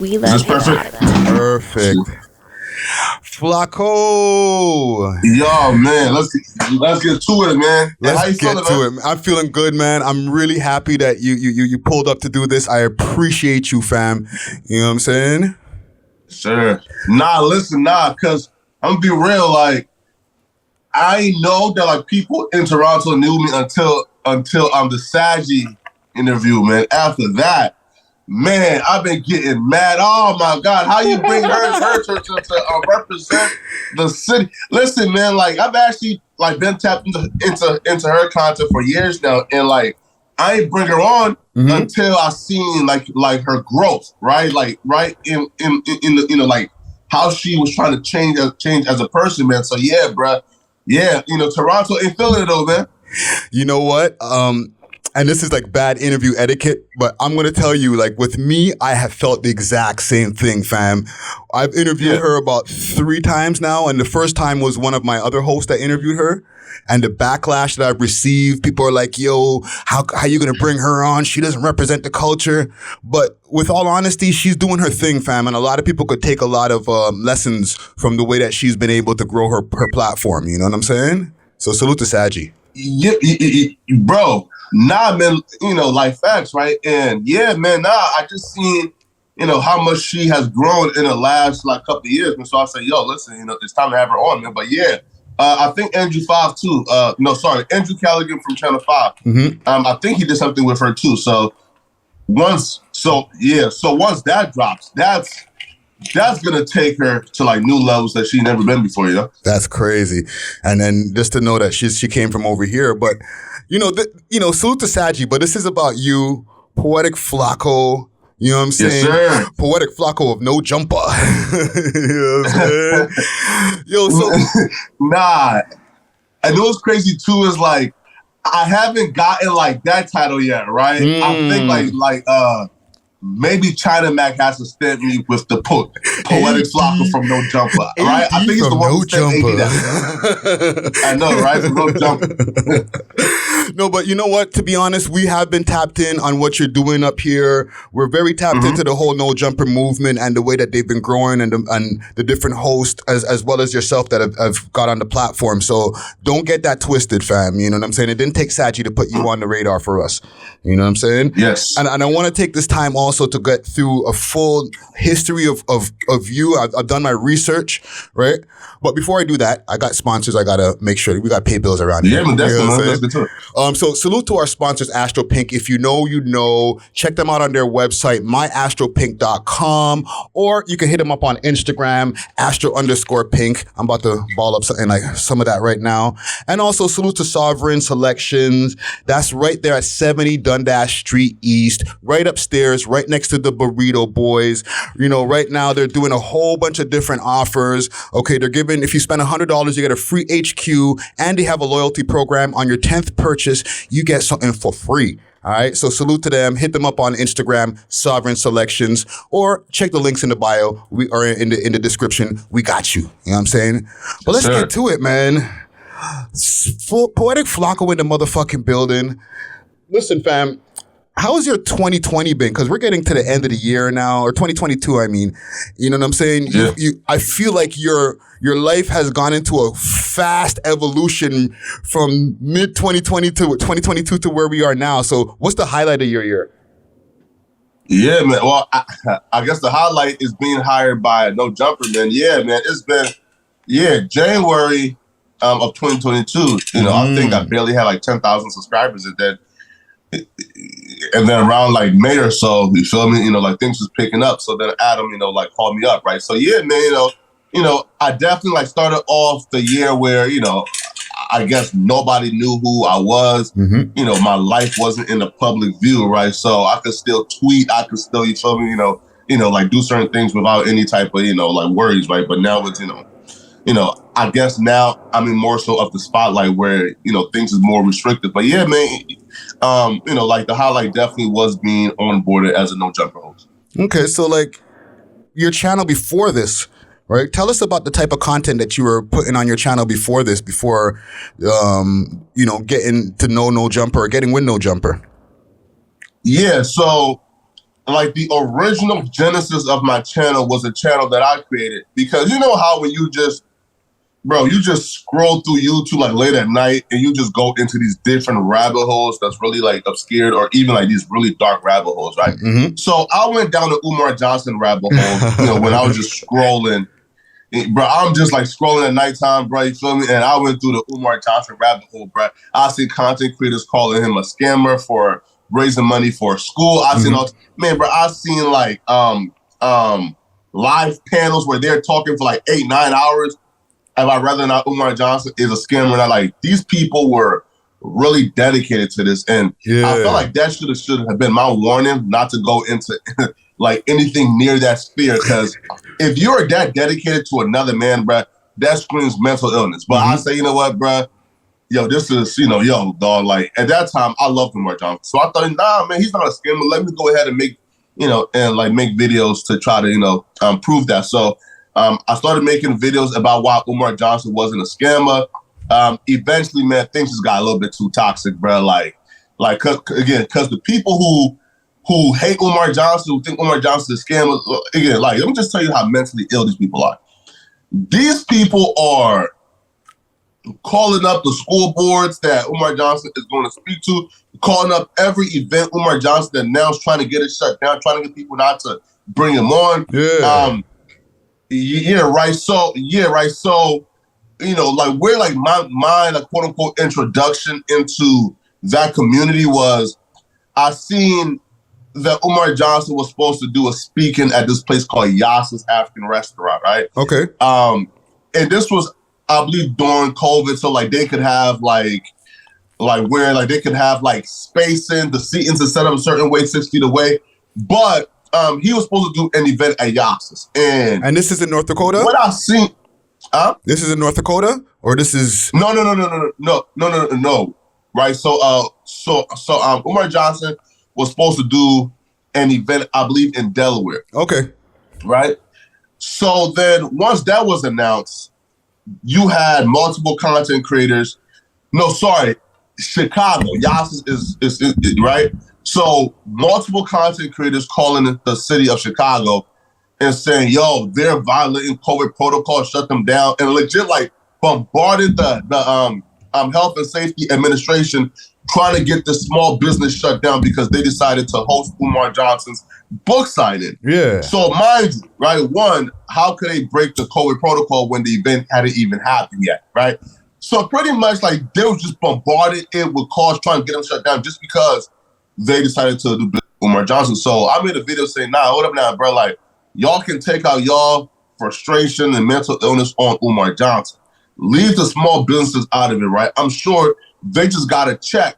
We love you. Perfect. Flakko. Yo, man, let's get to it, man. Let's get to it. I'm feeling good, man. I'm really happy that you pulled up to do this. I appreciate you, fam. You know what I'm saying? Sure. Cause I'm gonna be real. Like, I know that like people in Toronto knew me until the Saggy interview, man. After that, man, I've been getting mad. Oh my God, how you bring her to represent the city? Listen, man, like I've actually like been tapped into her content for years now, and like I ain't bring her on until I seen like her growth, right? Like right in the like how she was trying to change as a person, man. So yeah, bruh. Yeah, Toronto ain't feeling it though, man. You know what? And this is like bad interview etiquette, but I'm going to tell you, like with me, I have felt the exact same thing, fam. I've interviewed her about 3 times now. And the first time was one of my other hosts that interviewed her. And the backlash that I've received, people are like, yo, how you going to bring her on? She doesn't represent the culture. But with all honesty, she's doing her thing, fam. And a lot of people could take a lot of lessons from the way that she's been able to grow her platform. You know what I'm saying? So salute to Saggy. Yeah, bro. Nah, man, like facts, right? And yeah, man, I just seen, how much she has grown in the last like couple of years. And so I said, yo, listen, it's time to have her on, man. But yeah, I think Andrew 5 too. Andrew Callaghan from Channel 5. I think he did something with her too. So once that drops, that's gonna take her to like new levels that she's never been before, That's crazy. And then just to know that she came from over here, but salute to Saggy, but this is about you, Poetic Flakko. You know what I'm saying? Yes, sir. Poetic Flakko of no jumper. You know what I'm saying? Yo, so nah. And what's crazy too is like I haven't gotten like that title yet, right? I think like maybe China Mac has to stamp me with the Poetic Flakko from No Jumper, right? I think it's the one who stamped AD. I know, right? From No Jumper. No, but you know what? To be honest, we have been tapped in on what you're doing up here. We're very tapped into the whole No Jumper movement and the way that they've been growing and the different hosts as well as yourself that have got on the platform. So don't get that twisted, fam. You know what I'm saying? It didn't take Saggy to put you on the radar for us. You know what I'm saying? Yes. And I want to take this time also to get through a full history of you. I've done my research, right? But before I do that, I got sponsors. I got to make sure we got to pay bills around here. Yeah, man, that's good too. So salute to our sponsors, Astro Pink. If you know, check them out on their website, myastropink.com, or you can hit them up on Instagram, astro_pink. I'm about to ball up something like some of that right now. And also salute to Sovereign Selections. That's right there at 70 Dundas Street East, right upstairs, right next to the Burrito Boys. Right now they're doing a whole bunch of different offers. Okay, they're giving, if you spend $100, you get a free HQ, and they have a loyalty program. On your 10th purchase, you get something for free. All right. So salute to them. Hit them up on Instagram, Sovereign Selections, or check the links in the bio. We are in the description. We got you. You know what I'm saying? But let's get to it, man. Poetic Flakko in the motherfucking building. Listen, fam. How's your 2020 been? Because we're getting to the end of the year now, or 2022, I mean. You know what I'm saying? Yeah. I feel like your life has gone into a fast evolution from mid-2020 to 2022 to where we are now. So what's the highlight of your year? Yeah, man. Well, I guess the highlight is being hired by No Jumper, man. Yeah, man. It's been, January of 2022. I think I barely had like 10,000 subscribers at that. And then around like May or so, you feel me? Like things was picking up. So then Adam, called me up, right? So yeah, man, I definitely like started off the year where, I guess nobody knew who I was. My life wasn't in the public view, right? So I could still tweet, I could still, you feel me? Like do certain things without any type of, like worries, right? But now it's, I guess now I'm in more so of the spotlight where, things is more restricted. But yeah, man, like the highlight definitely was being onboarded as a No Jumper host. Okay, so like your channel before this, right? Tell us about the type of content that you were putting on your channel before this, before, getting to know No Jumper or getting with No Jumper. Yeah, so like the original genesis of my channel was a channel that I created, because you know how when you just scroll through YouTube like late at night and you just go into these different rabbit holes that's really like obscured, or even like these really dark rabbit holes, right? Mm-hmm. So I went down the Umar Johnson rabbit hole, when I was just scrolling. Bro, I'm just like scrolling at nighttime, bro, you feel me? And I went through the Umar Johnson rabbit hole, bro. I see content creators calling him a scammer for raising money for school. I seen I seen like live panels where they're talking for like 8-9 hours about whether or not Umar Johnson is a scammer. And I like, these people were really dedicated to this. And I felt like that should have been my warning not to go into like anything near that sphere. Because if you're that dedicated to another man, bro, that screams mental illness. But I say, you know what, bro? This is, dog, like at that time, I loved Umar Johnson. So I thought, nah, man, he's not a scammer. Let me go ahead and make, make videos to try to, prove that. So I started making videos about why Umar Johnson wasn't a scammer. Eventually, man, things just got a little bit too toxic, bro. Because the people who hate Umar Johnson, who think Umar Johnson is a scammer, again, like, let me just tell you how mentally ill these people are. These people are calling up the school boards that Umar Johnson is going to speak to, calling up every event Umar Johnson announced, trying to get it shut down, trying to get people not to bring him on. Right. So, like where like my like quote unquote introduction into that community was, I seen that Umar Johnson was supposed to do a speaking at this place called Yasser's African Restaurant, right? Okay. And this was, I believe, during COVID, so like they could have like where like they could have like spacing, the seating to set up a certain way, 6 feet away. But he was supposed to do an event at Yasser's, and this is in North Dakota. What I seen, this is in North Dakota, or this is no. Right. So Umar Johnson was supposed to do an event, I believe, in Delaware. Okay. Right. So then once that was announced, you had multiple content creators. No, sorry, Chicago. Yasser's is right. So multiple content creators calling the city of Chicago and saying, "Yo, they're violating COVID protocol, shut them down," and legit like bombarded the Health and Safety Administration, trying to get the small business shut down because they decided to host Umar Johnson's book signing. Yeah. So mind you, right? One, how could they break the COVID protocol when the event hadn't even happened yet, right? So pretty much like they were just bombarded it with calls trying to get them shut down just because they decided to do business with Umar Johnson. So I made a video saying, nah, hold up now, bro. Like, y'all can take out y'all frustration and mental illness on Umar Johnson. Leave the small businesses out of it, right? I'm sure they just got a check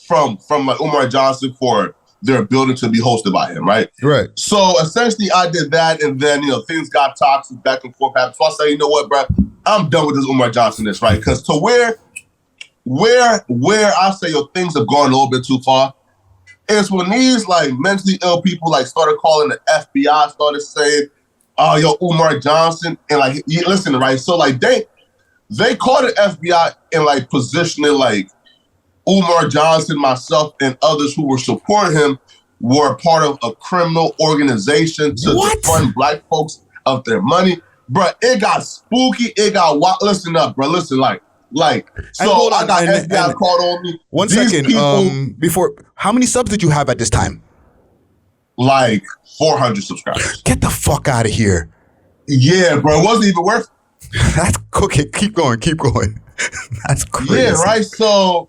from like Umar Johnson for their building to be hosted by him, right? Right. So essentially I did that, and then, things got toxic, back and forth happened. So I say, you know what, bro? I'm done with this Umar Johnson, right? Because to where I say, things have gone a little bit too far, is when these like mentally ill people like started calling the FBI, started saying, "Oh, yo, Umar Johnson," and like, listen, right? So like they called the FBI and like positioning like Umar Johnson, myself, and others who were supporting him were part of a criminal organization to defund Black folks of their money. Bro, it got spooky. It got wild. Listen up, bro. Listen, like. So I got FBI called on me. One second. Before, how many subs did you have at this time? Like 400 subscribers. Get the fuck out of here. Yeah, bro. It wasn't even worth it. That's okay. Keep going. That's crazy. Yeah, right. So,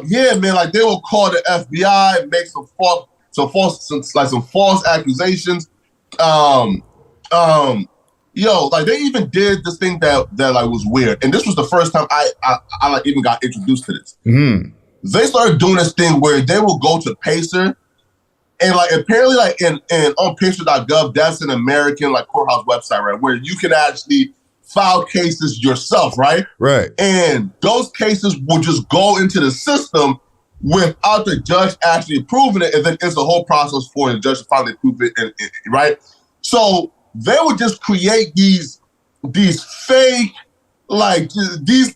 yeah, man. Like they will call the FBI, make some false accusations. Yo, like they even did this thing that like was weird, and this was the first time I like even got introduced to this. They started doing this thing where they will go to Pacer, and like apparently like in on Pacer.gov, that's an American like courthouse website, right, where you can actually file cases yourself, right? Right. And those cases will just go into the system without the judge actually approving it, and then it's a whole process for the judge to finally approve it, and right? So they would just create these fake, like these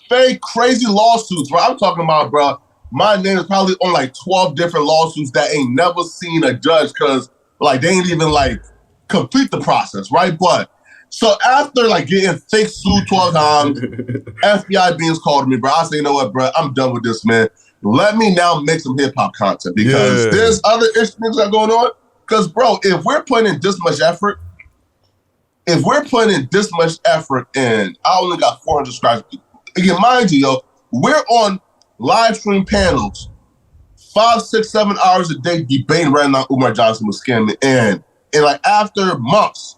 fake crazy lawsuits, right? I'm talking about, bro, my name is probably on like 12 different lawsuits that ain't never seen a judge because like they ain't even like complete the process, right? But so after like getting fake sued 12 times, FBI beings called me, bro. I said, you know what, bro, I'm done with this, man. Let me now make some hip hop content because there's other issues that are going on. Because, bro, if we're putting in this much effort, and I only got 400 subscribers, again, mind you, yo, we're on live stream panels 5, 6, 7 hours a day debating right now Umar Johnson was scamming. And like after months,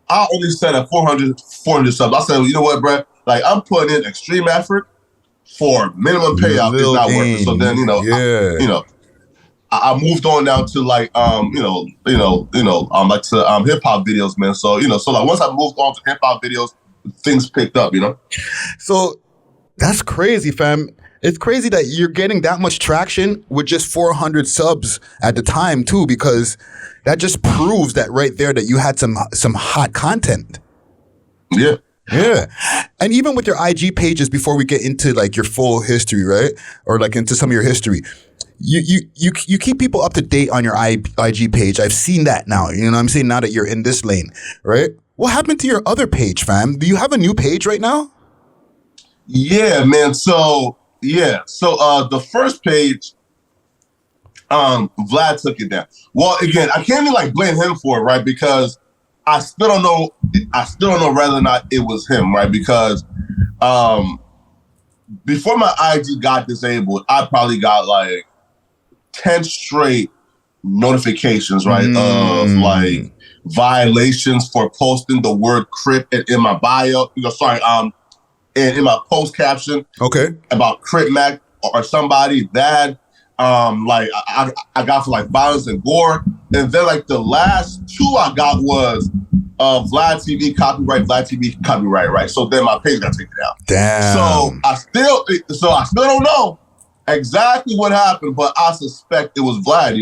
I only set at 400 subs. I said, you know what, bro? Like I'm putting in extreme effort for minimum payout. It's not worth it. So then, I moved on down to like like to hip hop videos, man. So so like once I moved on to hip hop videos, things picked up, So that's crazy, fam. It's crazy that you're getting that much traction with just 400 subs at the time too, because that just proves that right there that you had some hot content. Yeah. Yeah. And even with your IG pages, before we get into like your full history, right? Or like into some of your history, you keep people up to date on your IG page. I've seen that now. You know what I'm saying? Now that you're in this lane, right? What happened to your other page, fam? Do you have a new page right now? Yeah, man. So the first page, Vlad took it down. Well, again, I can't even like blame him for it, right? Because I still don't know whether or not it was him, right? Because before my IG got disabled, I probably got like 10 straight notifications, right? Of like violations for posting the word Crip in my bio. And in my post caption, about Crip Mac or somebody that like I got for like violence and gore. And then like the last two I got was Vlad TV copyright, right? So then my page got taken down. Damn. So I still don't know exactly what happened, but I suspect it was Vlad,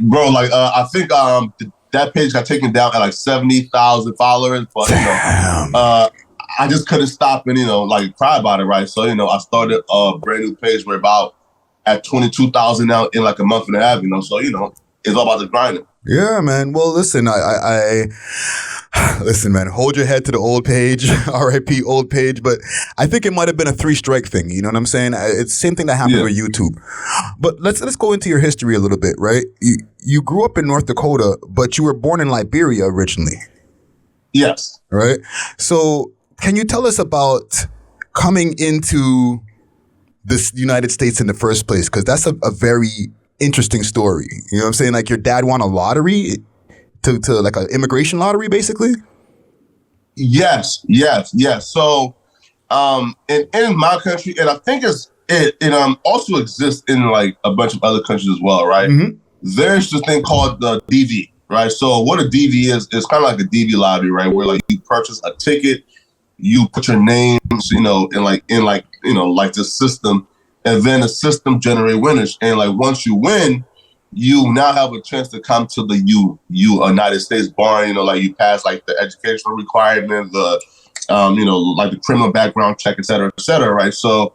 bro, like I think that page got taken down at like 70,000 followers, but I just couldn't stop and like cry about it, right? So I started a brand new page. We're about at 22,000 now in like a month and a half, so it's all about the grinding. Yeah, man. Well, listen, listen, man, hold your head to the old page, RIP old page, but I think it might have been a 3-strike thing, you know what I'm saying? It's the same thing that happened with YouTube. But let's go into your history a little bit, right? You grew up in North Dakota, but you were born in Liberia originally. Yes. Right? So can you tell us about coming into this United States in the first place? Because that's a very interesting story. You know what I'm saying? Like your dad won a lottery to like an immigration lottery, basically? Yes. So in my country, and I think it also exists in like a bunch of other countries as well, right? Mm-hmm. There's this thing called the DV, right? So what a DV is kind of like a DV lottery, right? Where like you purchase a ticket, you put your names, in the system, and then the system generate winners. And like once you win, you now have a chance to come to the United States bar. Like you pass like the educational requirements, the like the criminal background check, et cetera, right? So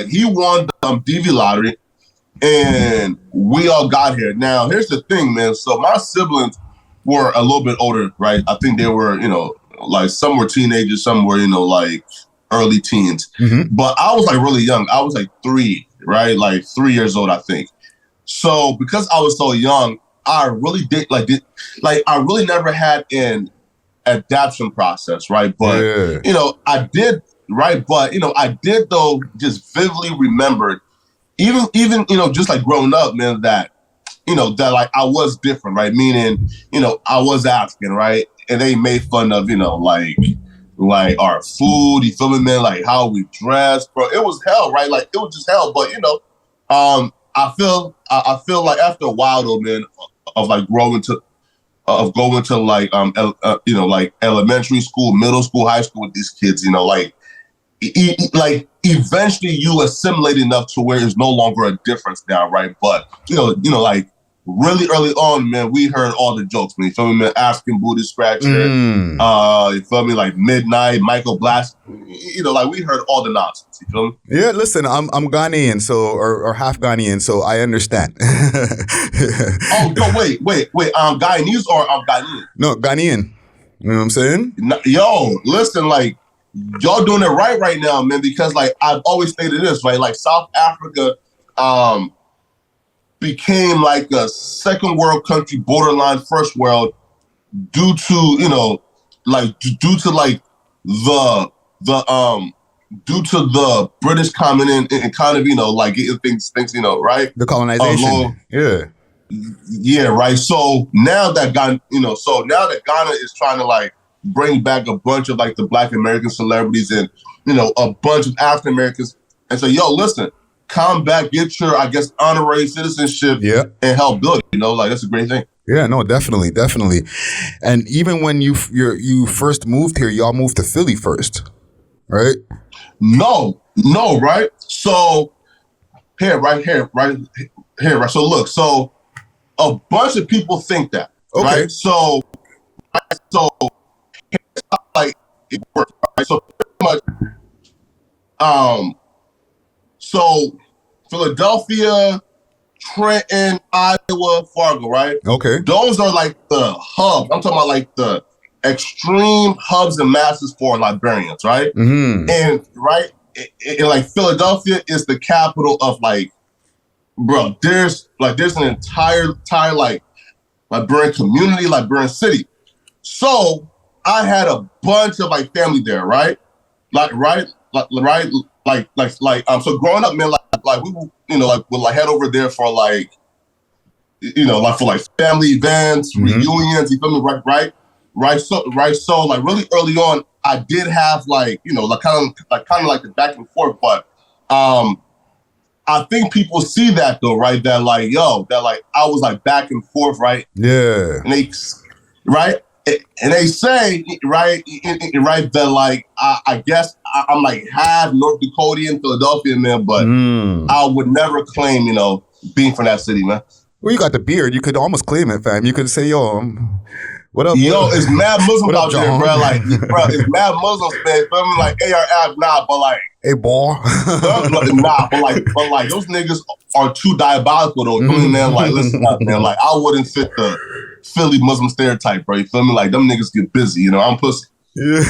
he won the DV lottery, and we all got here. Now here's the thing, man. So my siblings were a little bit older, right? I think they were, like some were teenagers, some were, like early teens. Mm-hmm. But I was like really young. I was like 3, right? Like 3 years old, I think. So because I was so young, I really I really never had an adaptation process, right? But I did, right? But I did though just vividly remembered, even just like growing up, man, that that like I was different, right? Meaning, I was African, right? And they made fun of, like our food, you feel me, man? Like how we dressed, bro. It was hell, right? Like it was just hell. But I feel like after a while though, man, of like going to like like elementary school, middle school, high school with these kids, like eventually you assimilate enough to where there's no longer a difference now, right? But like really early on, man, we heard all the jokes, man. You feel me, man? African Booty Scratcher, you feel me? Like Midnight, Michael Blast. You know, like we heard all the nonsense. You feel me? Yeah, listen, I'm Ghanaian, so or half Ghanaian, so I understand. Oh no, wait. Guyanese or Ghanaian? No, Ghanaian. You know what I'm saying? Yo, listen, like y'all doing it right now, man. Because like I've always stated this, right? Like South Africa, became like a second world country, borderline first world, due to, you know, like due to like the due to the British coming in and kind of, you know, like getting things, you know, right? The colonization. Yeah, right. So now that Ghana, you know, Ghana is trying to like bring back a bunch of like the Black American celebrities and, you know, a bunch of African Americans, and say, yo, listen, come back, get your, I guess, honorary citizenship, and help build it. You know, like that's a great thing. Yeah, no, definitely. And even when you first moved here, y'all moved to Philly first, right? No, right? So right here. So look, so a bunch of people think that, right? So here's how, like it works, right? So pretty much, so Philadelphia, Trenton, Iowa, Fargo, right? Okay. Those are like the hubs. I'm talking about like the extreme hubs and masses for librarians, right? Mm-hmm. And right, and like Philadelphia is the capital of like, bro, there's an entire like librarian community, librarian city. So I had a bunch of like family there, right? So growing up, man, like we, you know, like would like head over there for like, you know, like for like family events, reunions, you feel me? Right. So like really early on, I did have like, you know, like kind of like the back and forth, but I think people see that though, right? That like, that like I was like back and forth, right? Yeah. And they, right? And they say, right, that like, I guess I'm like half North Dakotian, Philadelphia, man, but I would never claim, you know, being from that city, man. Well, you got the beard. You could almost claim it, fam. You could say, yo, what up? Yo, it's mad Muslims out there, bro. Like, bro, it's mad Muslims, man. Feel me? Like, ARF, nah, but like, hey, boy. Nah, but like, those niggas are too diabolical, though. You feel me, man? Like, listen up, man. Like, I wouldn't fit the Philly Muslim stereotype, bro. You feel me? Like, them niggas get busy, you know? I'm pussy. Yeah.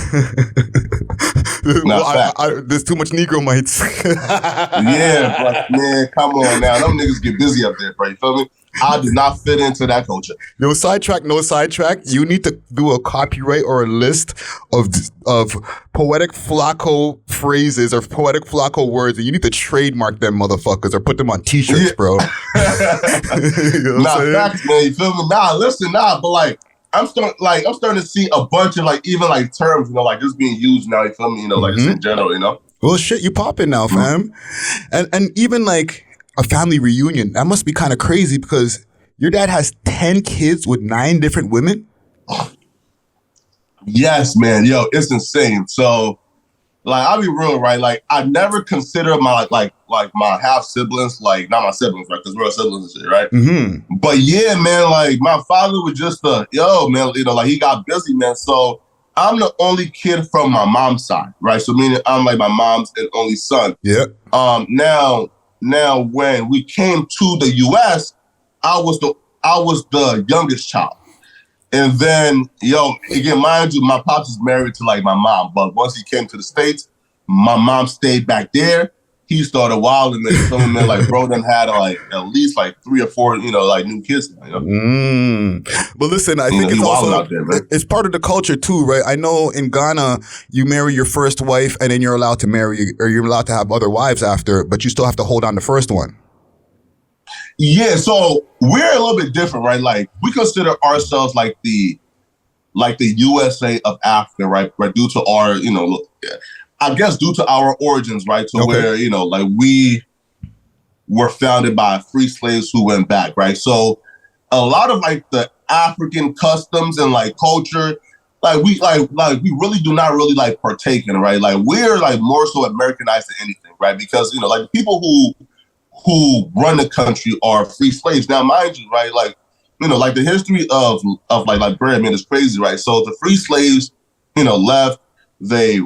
Well, there's too much Negro mites. Yeah, but man, come on now. Them niggas get busy up there, bro. You feel me? I do not fit into that culture. No sidetrack. You need to do a copyright or a list of poetic Flakko phrases or poetic Flakko words, and you need to trademark them motherfuckers or put them on t-shirts, bro. You know facts, man. You feel me? But like I'm starting to see a bunch of like even like terms, you know, like just being used now. You feel me? You know, like just in general, you know. Well, shit, you popping now, fam, and even like a family reunion. That must be kind of crazy because your dad has 10 kids with 9 different women. Yes, man. Yo, it's insane. So, like, I'll be real, right? Like, I never considered my like my half siblings, like not my siblings, right? Because we're all siblings and shit, right? Mm-hmm. But yeah, man, like my father was just man, you know, like he got busy, man. So I'm the only kid from my mom's side, right? So meaning I'm like my mom's and only son. Yeah. Now when we came to the US, I was the youngest child. And then, again, mind you, my pops is married to like my mom, but once he came to the States, my mom stayed back there. He started wilding and some of them like bro done had like at least like 3 or 4, like new kids now, you know? But listen, I think it's also out there, man. It's part of the culture too, right? I know in Ghana you marry your first wife and then you're allowed to marry or you're allowed to have other wives after, but you still have to hold on to the first one. Yeah, so we're a little bit different, right? Like we consider ourselves like the USA of Africa, right? Due to our, I guess due to our origins, right? So where, like we were founded by free slaves who went back, right? So a lot of like the African customs and like culture, like we really do not really like partake in it, right? Like we're like more so Americanized than anything, right? Because, like the people who run the country are free slaves. Now, mind you, right, like, you know, like the history of like Liberia, man, is crazy, right? So the free slaves, you know, left, they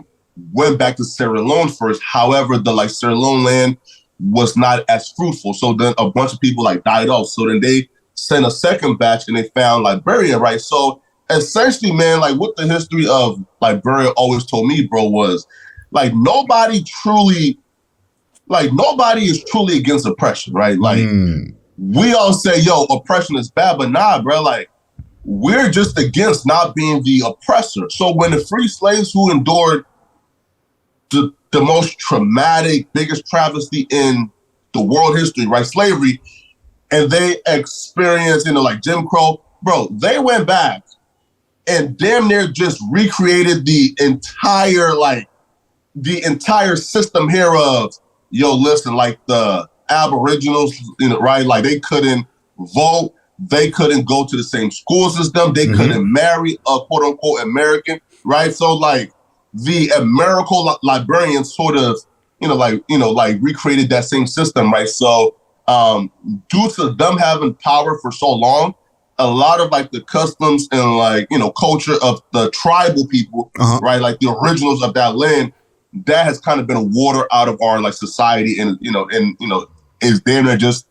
went back to Sierra Leone first. However, the like Sierra Leone land was not as fruitful. So then a bunch of people like died off. So then they sent a second batch and they found Liberia, right? So essentially, man, like what the history of Liberia always told me, bro, was like nobody is truly against oppression, right? Like we all say, yo, oppression is bad, but nah, bro, like we're just against not being the oppressor. So when the free slaves who endured the most traumatic, biggest travesty in the world history, right, slavery, and they experienced, you know, like Jim Crow, bro, they went back and damn near just recreated the entire system here of, yo, listen, like the Aboriginals, you know, right? Like they couldn't vote, they couldn't go to the same schools as them, they couldn't marry a quote unquote American, right? So like the American Liberians sort of, like recreated that same system, right? So due to them having power for so long, a lot of like the customs and like, you know, culture of the tribal people, right? Like the originals of that land, that has kind of been a water out of our like society and is damn near just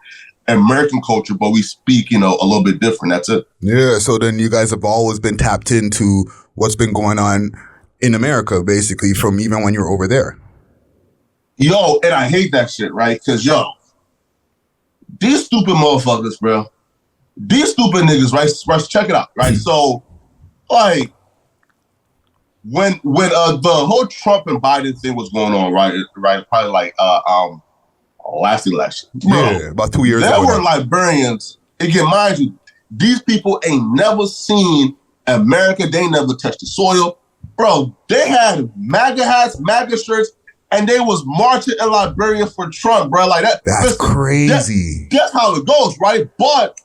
American culture, but we speak, you know, a little bit different. That's it. Yeah. So then you guys have always been tapped into what's been going on in America, basically, from even when you were over there. Yo, and I hate that shit, right? Because, yo, these stupid motherfuckers, bro, these stupid niggas, right? Check it out, right? So, like, when the whole Trump and Biden thing was going on, right, probably like last election, bro, yeah, about 2 years there ago. were Liberians. Again, mind you, these people ain't never seen America. They never touched the soil, bro. They had MAGA hats, MAGA shirts, and they was marching in Liberia for Trump, bro. Like that. That's crazy. That's how it goes, right? But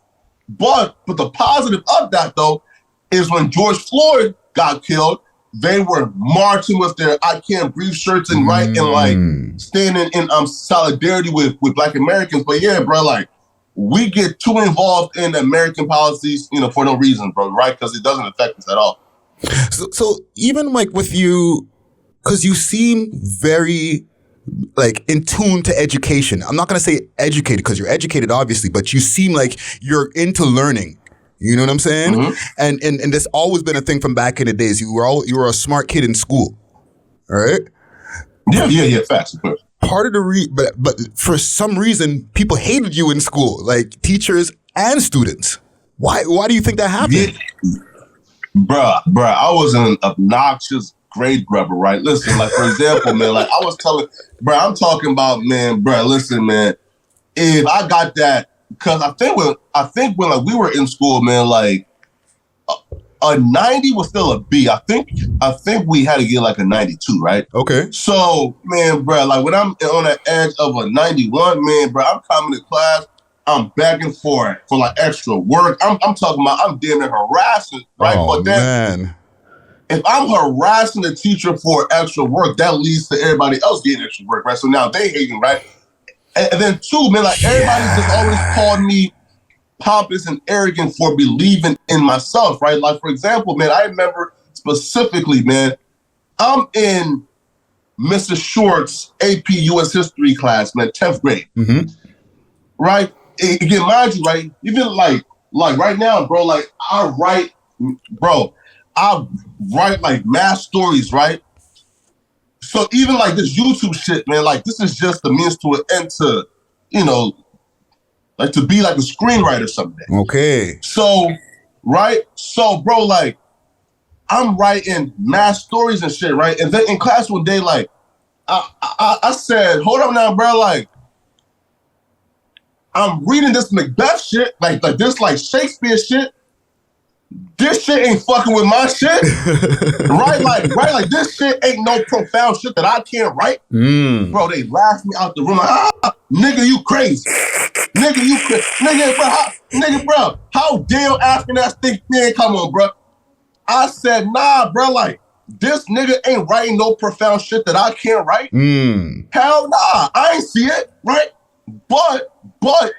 the positive of that though is when George Floyd got killed, they were marching with their "I Can't Breathe" shirts and and like standing in solidarity with Black Americans. But yeah, bro, like we get too involved in American policies, you know, for no reason, bro, right? Because it doesn't affect us at all. So even like with you, because you seem very like in tune to education. I'm not going to say educated because you're educated, obviously, but you seem like you're into learning. You know what I'm saying? And there's always been a thing from back in the days. You were a smart kid in school, all right? Yeah. Facts. Part of the but for some reason, people hated you in school, like teachers and students. Why do you think that happened? Yeah. Bruh, I was an obnoxious grade grubber, right? Listen, like for example, man, like I was telling, I'm talking about, man, listen, man, if I got that. Because I think when like we were in school, man, like a 90 was still a B. I think we had to get like a 92, right? Okay. So, man, bro, like when I'm on the edge of a 91, man, bro, I'm coming to class, I'm begging for like extra work. I'm talking about I'm damn near harassing, right? Oh, but then, man, if I'm harassing the teacher for extra work, that leads to everybody else getting extra work, right? So now they hating, right? And then two, man, like everybody just always called me pompous and arrogant for believing in myself, right? Like, for example, man, I remember specifically, man, I'm in Mr. Short's AP US History class, man, 10th grade, right? Again, mind you, right? Even like right now, bro, like I write like math stories, right? So even like this YouTube shit, man, like this is just the means to an end to, you know, like to be like a screenwriter someday. Okay. So, right? So, bro, like I'm writing math stories and shit, right? And then in class one day, like I said, hold up now, bro, like I'm reading this Macbeth shit, like this like Shakespeare shit. This shit ain't fucking with my shit, right? Like this shit ain't no profound shit that I can't write. Bro, they laughed me out the room. Like, nigga, you crazy. Nigga, bro, how dare African ass think, man, come on, bro. I said, nah, bro, like this nigga ain't writing no profound shit that I can't write. Hell nah, I ain't see it, right? but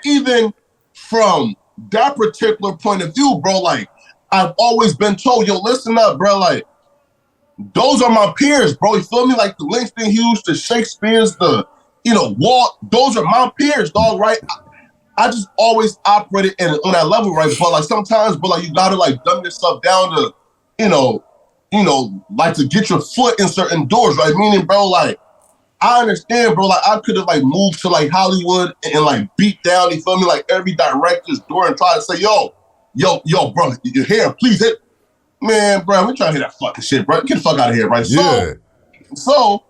even from that particular point of view, bro, like, I've always been told, yo, listen up, bro, like, those are my peers, bro. You feel me? Like the Langston Hughes, the Shakespeare's, the, Walt, those are my peers, dog, right? I just always operated on that level, right? But like sometimes, but like you gotta like dumb yourself down to, like to get your foot in certain doors, right? Meaning, bro, like, I understand, bro, like I could have like moved to like Hollywood and like beat down, you feel me, like every director's door and try to say, yo, bro, your hair, please hit. Man, bro, we trying to hear that fucking shit, bro. Get the fuck out of here, right? Yeah. So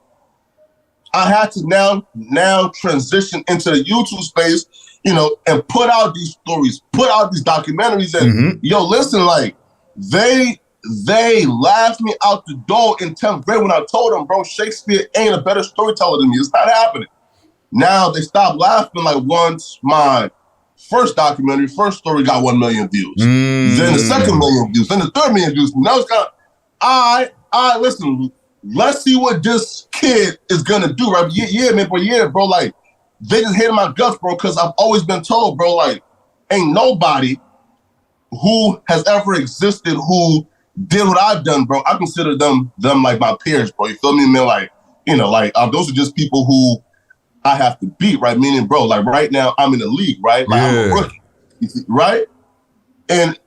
I had to now transition into the YouTube space, and put out these stories, put out these documentaries, and yo, listen, like they laughed me out the door in 10th grade when I told them, bro, Shakespeare ain't a better storyteller than me. It's not happening. Now they stopped laughing like once my first story got 1 million views. Then the second million views, then the third million views. Now it's kind of, I listen, let's see what this kid is gonna do, right? Yeah, bro, like, they just hit my guts, bro, because I've always been told, bro, like, ain't nobody who has ever existed who did what I've done, bro. I consider them like my peers, bro. You feel me, man? Like, those are just people who I have to beat, right? Meaning, bro, like right now I'm in the league, right? Like I'm a rookie, right? And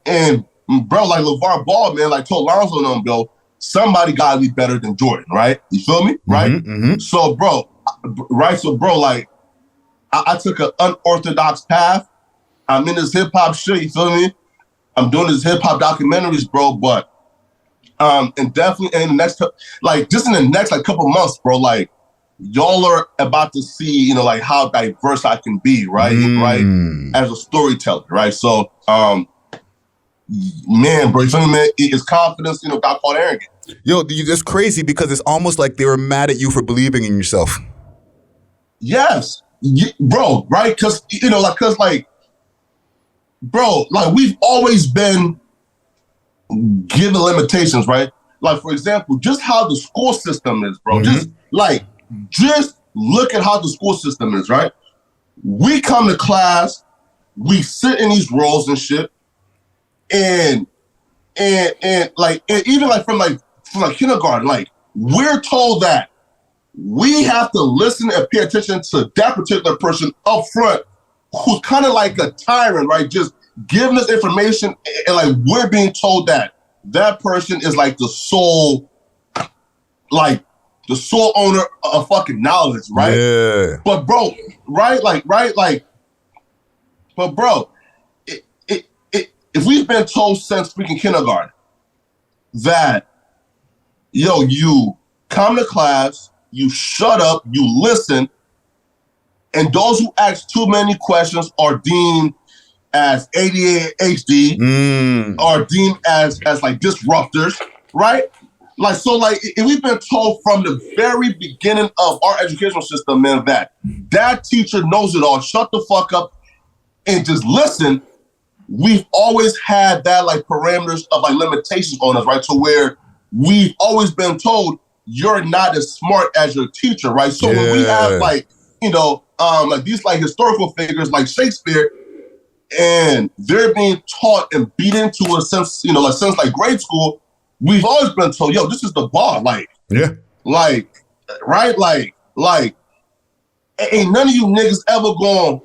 bro, like LeVar Ball, man, like told Lonzo and them, bro, somebody gotta be better than Jordan, right? You feel me? Right? So, bro, like I took an unorthodox path. I'm in this hip hop shit, you feel me? I'm doing this hip hop documentaries, bro, but and definitely in the next, like just in the next like couple months, bro, like y'all are about to see, like how diverse I can be, right? Right? As a storyteller, right? So, man, bro, you feel me, man? It's confidence, got called arrogant. Yo, that's crazy because it's almost like they were mad at you for believing in yourself. Yes, bro, right? Because, bro, like we've always been given limitations, right? Like, for example, just how the school system is, bro. Just look at how the school system is, right? We come to class, we sit in these roles and shit, and even from kindergarten, like we're told that we have to listen and pay attention to that particular person up front who's kind of like a tyrant, right? Just giving us information, and like we're being told that person is like the sole owner of fucking knowledge, right? Yeah. But bro, but bro, if we've been told since freaking kindergarten that, yo, you come to class, you shut up, you listen, and those who ask too many questions are deemed as ADHD, are deemed as like disruptors, right? Like, so like, if we've been told from the very beginning of our educational system, man, that teacher knows it all, shut the fuck up and just listen, we've always had that like parameters of like limitations on us, right? To where we've always been told you're not as smart as your teacher, right? So when we have like, like these like historical figures like Shakespeare, and they're being taught and beat into a sense, like grade school, we've always been told, yo, this is the bar, like, right? Like, ain't none of you niggas ever gonna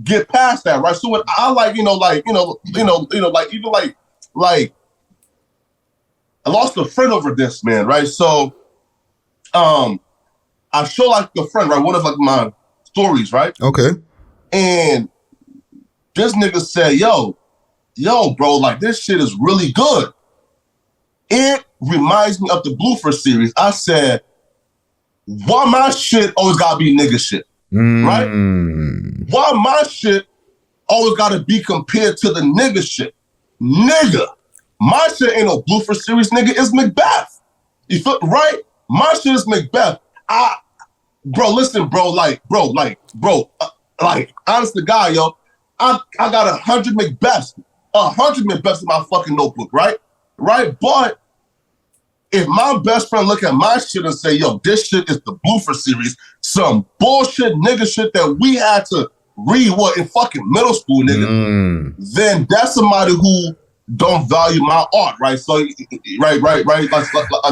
get past that, right? So what I like, even like, I lost a friend over this, man, right? So, I show like a friend, right? One of like my stories, right? Okay. And this nigga said, yo, bro, like this shit is really good. It reminds me of the Bluefer series. I said, why my shit always gotta be nigga shit, right? Why my shit always gotta be compared to the nigga shit? Nigga, my shit ain't no Bluefer series, nigga, it's Macbeth. You feel, right? My shit is Macbeth. Bro, listen, bro, like, honest to God, yo, I got 100 Macbeths in my fucking notebook, right? Right? But if my best friend look at my shit and say, yo, this shit is the Bluefer series, some bullshit nigga shit that we had to read what in fucking middle school, nigga, then that's somebody who don't value my art, right? So, right.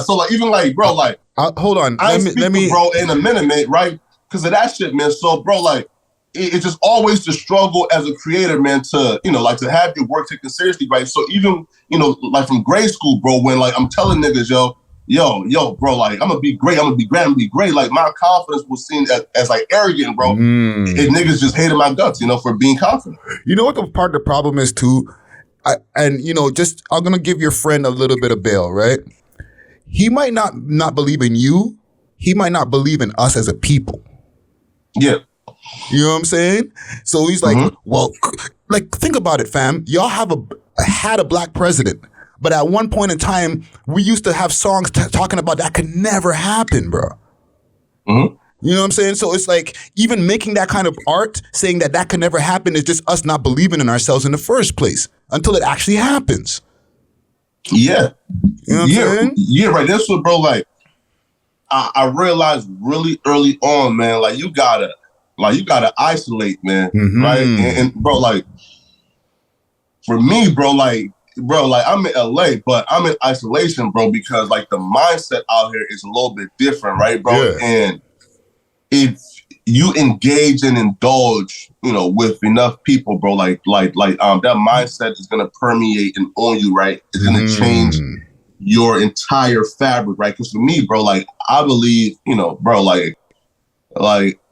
So, like, even like, bro, like, hold on. Let me, bro, in a minute, mate, right? Because of that shit, man. So, bro, like, it's just always the struggle as a creator, man, to, you know, like, to have your work taken seriously, right? So even, you know, like from grade school, bro, when like I'm telling niggas, yo, bro, like, I'm gonna be great, I'm gonna be great. Like, my confidence was seen as like arrogant, bro. And niggas just hated my guts, you know, for being confident. You know what the part of the problem is too? And you know, just I'm gonna give your friend a little bit of bail, right? He might not believe in you. He might not believe in us as a people. Yeah. You know what I'm saying? So he's like, well, like, think about it, fam. Y'all had a black president, but at one point in time, we used to have songs talking about that could never happen, bro. You know what I'm saying? So it's like, even making that kind of art, saying that could never happen, is just us not believing in ourselves in the first place until it actually happens. Yeah. You know what I'm saying? Yeah, right. That's what, bro, like, I realized really early on, man, like, you gotta isolate, man, right? And bro, like, for me, bro, like, I'm in LA, but I'm in isolation, bro, because like the mindset out here is a little bit different, right, bro? Yeah. And if you engage and indulge, you know, with enough people, bro, like that mindset is gonna permeate and own you, right? It's gonna change your entire fabric, right? Because for me, bro, like, I believe, you know, bro, like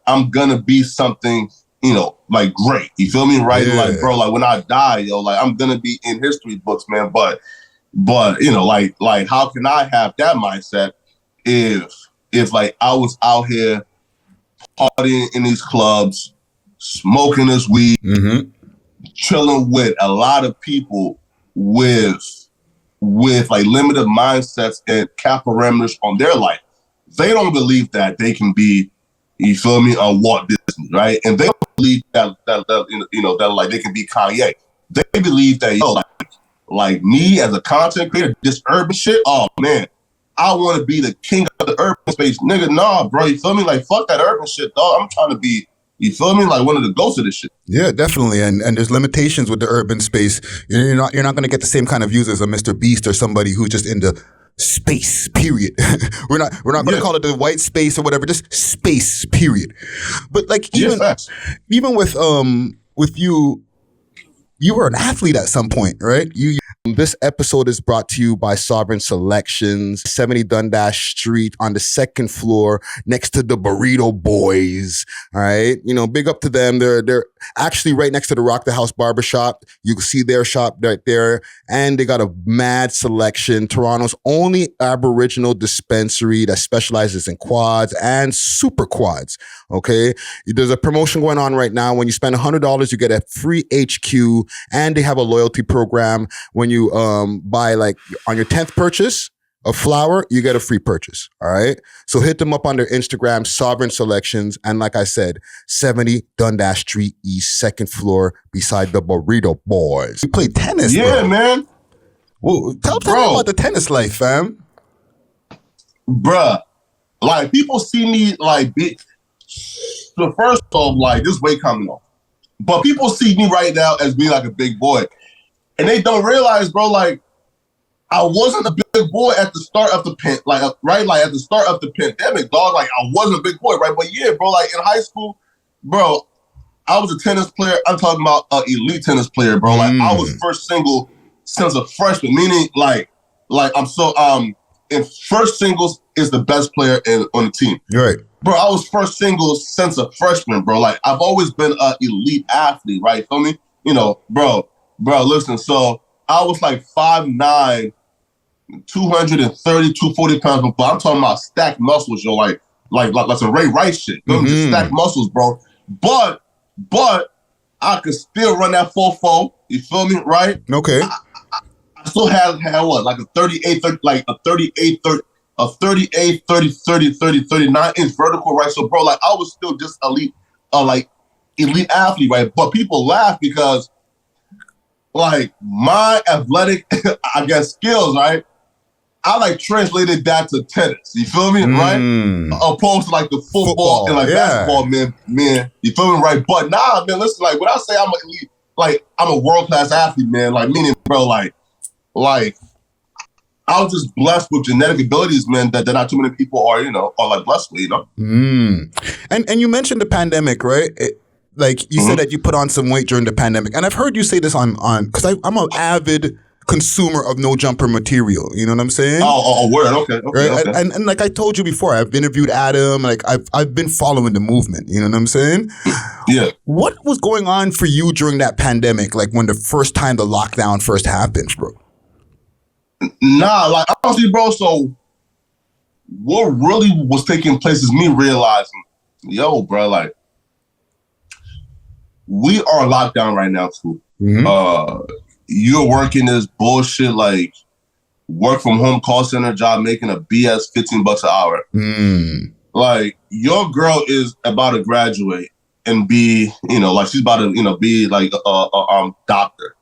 I'm gonna be something, you know, like, great. You feel me, right? Yeah. Like, bro, like, when I die, yo, like, I'm gonna be in history books, man. But you know, like how can I have that mindset if like I was out here partying in these clubs, smoking this weed, chilling with a lot of people with like limited mindsets and cap parameters on their life. They don't believe that they can be, you feel me, on Walt Disney, right? And they don't believe that you know, that like they can be Kanye. They believe that, yo, like me as a content creator, this urban shit, oh man, I want to be the king of the urban space. Nigga, nah, bro, you feel me? Like, fuck that urban shit, dog. I'm trying to be, you feel me, like one of the ghosts of this shit. Yeah, definitely. And there's limitations with the urban space. You're not going to get the same kind of views as a Mr. Beast or somebody who's just in the space, period. we're not going to call it the white space or whatever, just space, period. But like, even with you were an athlete at some point, right? This episode is brought to you by Sovereign Selections, 70 Dundas Street on the second floor next to the Burrito Boys. All right. You know, big up to them. They're actually right next to the Rock the House Barbershop. You can see their shop right there. And they got a mad selection. Toronto's only Aboriginal dispensary that specializes in quads and super quads. Okay. There's a promotion going on right now. When you spend $100, you get a free HQ, and they have a loyalty program. When you buy, like, on your 10th purchase of flour, you get a free purchase. All right. So hit them up on their Instagram, Sovereign Selections. And like I said, 70 Dundas Street East, second floor, beside the Burrito Boys. You play tennis, yeah, bro. Man. Well, tell me about the tennis life, fam. Bruh, like, people see me like big. So first off, like, this weight coming off. But people see me right now as being like a big boy. And they don't realize, bro, like, I wasn't a big boy at the start of the right? Like, at the start of the pandemic, dog, like, I wasn't a big boy, right? But yeah, bro, like, in high school, bro, I was a tennis player. I'm talking about an elite tennis player, bro. Like, I was first single since a freshman, meaning, like I'm so, in first singles is the best player on the team. You're right. Bro, I was first singles since a freshman, bro. Like, I've always been an elite athlete, right? Feel me? You know, bro, listen. So I was like 5'9", 230, 240 pounds, but I'm talking about stacked muscles, yo, like some Ray Rice shit. Just stacked muscles, bro. But I could still run that 4-4. You feel me, right? Okay. I still had what, like a 38, 30, like a 38, 30. A 38, 30, 30, 30, 39 inch vertical, right? So, bro, like, I was still just elite athlete, right? But people laugh because, like, my athletic, I guess, skills, right, I like translated that to tennis. You feel me, right? Opposed to like the football and like basketball, man. You feel me, right? But nah, man. Listen, like when I say I'm a world class athlete, man. Like meaning, bro, like I was just blessed with genetic abilities, man. That not too many people are, are like blessed with, And you mentioned the pandemic, right? Like you said that you put on some weight during the pandemic, and I've heard you say this on because I'm an avid consumer of no jumper material. You know what I'm saying? Oh, word. Okay. Right? Okay. And like I told you before, I've interviewed Adam. Like I've been following the movement. You know what I'm saying? Yeah. What was going on for you during that pandemic? Like when the first time the lockdown first happened, bro? Nah, like honestly, bro. So what really was taking place is me realizing, yo, bro, like we are locked down right now too. You're working this bullshit like work from home call center job, making a BS $15 an hour. Like your girl is about to graduate and be, like she's about to, be like a doctor.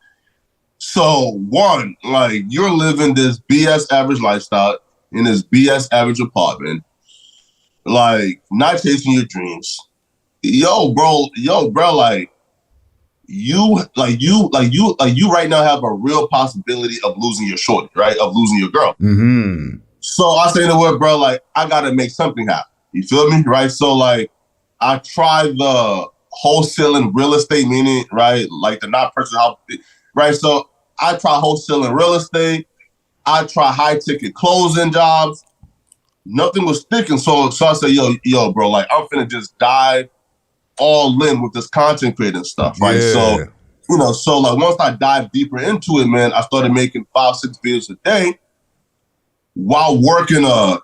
So one, like you're living this BS average lifestyle in this BS average apartment, like not chasing your dreams. Yo, bro, like you right now have a real possibility of losing your shorty, right? Of losing your girl. So I say the word, bro, like I gotta make something happen. You feel me? Right? So like I tried the wholesaling real estate, meaning, right? Like the not personal help, right? So I try wholesaling real estate. I try high ticket closing jobs. Nothing was sticking. So I said, yo, bro, like I'm finna just dive all in with this content creating stuff, right? Yeah. So, so like once I dive deeper into it, man, I started making 5-6 videos a day while working a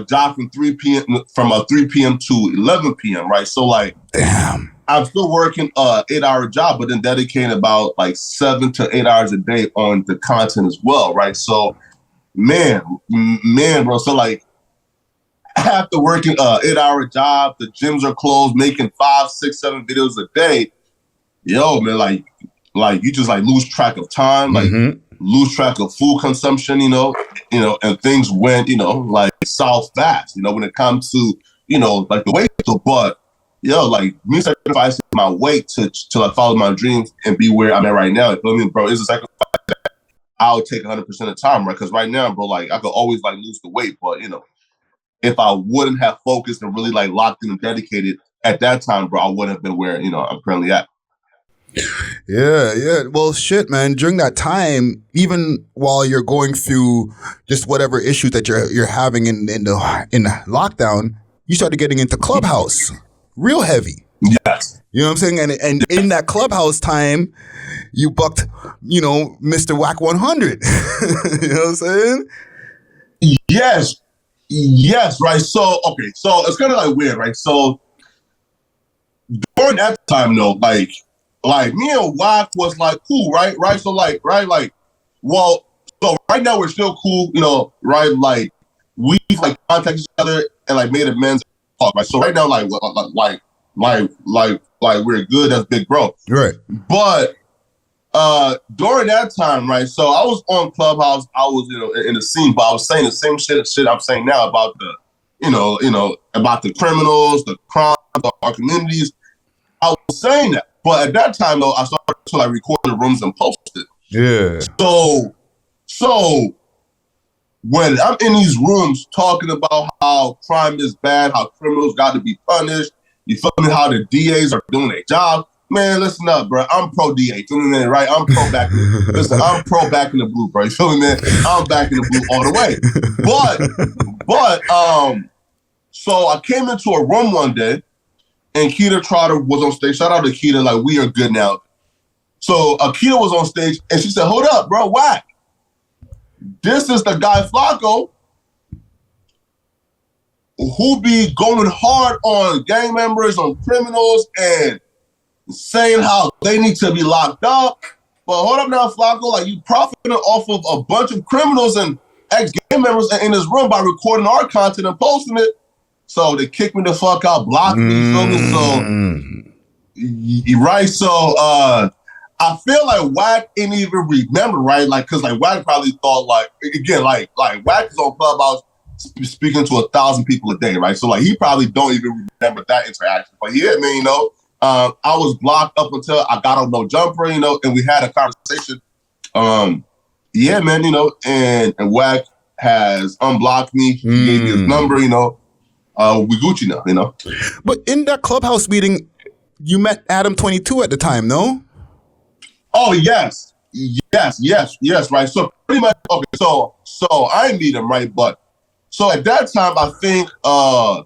job from 3 p.m. to 11 p.m. Right? So like, damn, I'm still working a 8-hour job, but then dedicating about like 7 to 8 hours a day on the content as well, right? So, man, bro. So like, after working a 8-hour job, the gyms are closed, making 5, 6, 7 videos a day. Yo, man, like you just like lose track of time, like lose track of food consumption, and things went, like south fast, when it comes to, like the weight. But yo, like me sacrificing my weight to like follow my dreams and be where I'm at right now. You feel me, bro? It's a sacrifice that I would take 100% of the time, right? Because right now, bro, like I could always like lose the weight, but if I wouldn't have focused and really like locked in and dedicated at that time, bro, I wouldn't have been where, I'm currently at. Yeah. Well, shit, man. During that time, even while you're going through just whatever issues that you're having in the lockdown, you started getting into Clubhouse real heavy. Yes. You know what I'm saying? And in that Clubhouse time, you bucked, Mr. Whack 100. You know what I'm saying? Yes, right. So, okay. So it's kind of like weird, right? So during that time though, like me and Wack was like cool, right? So well, so right now we're still cool, right? Like we like contact each other and like made amends, right? So right now, like we're good as big bro, right? But during that time, right? So I was on Clubhouse, I was in the scene, but I was saying the same shit I'm saying now about the about the criminals, the crime, our communities. I was saying that. But at that time, though, I started to like record the rooms and post it. Yeah. So when I'm in these rooms talking about how crime is bad, how criminals got to be punished, you feel me? How the DAs are doing their job. Man, listen up, bro. I'm pro DA. Feel me, man? Right? I'm pro back. I'm pro back in the blue, bro. You feel me, man? I'm back in the blue all the way. But so I came into a room one day. And Keita Trotter was on stage. Shout out to Keita, like we are good now. So Keita was on stage and she said, hold up, bro, Whack. This is the guy Flakko who be going hard on gang members, on criminals, and saying how they need to be locked up. But hold up now, Flakko, like you profiting off of a bunch of criminals and ex-gang members in this room by recording our content and posting it. So they kicked me the fuck out, blocked me, you feel me? So, right? So I feel like Wack didn't even remember, right? Like, cause like Wack probably thought like, again, like Wack is on Clubhouse speaking to 1,000 people a day, right? So like he probably don't even remember that interaction. But yeah, man, you know, I was blocked up until I got on No Jumper, you know, and we had a conversation. Yeah, man, you know, and Wack has unblocked me. He gave me his number, you know. We Gucci now, you know. But in that Clubhouse meeting, you met Adam 22 at the time, no? Oh yes, right. So pretty much, okay. So I meet him, right? But so at that time, I think a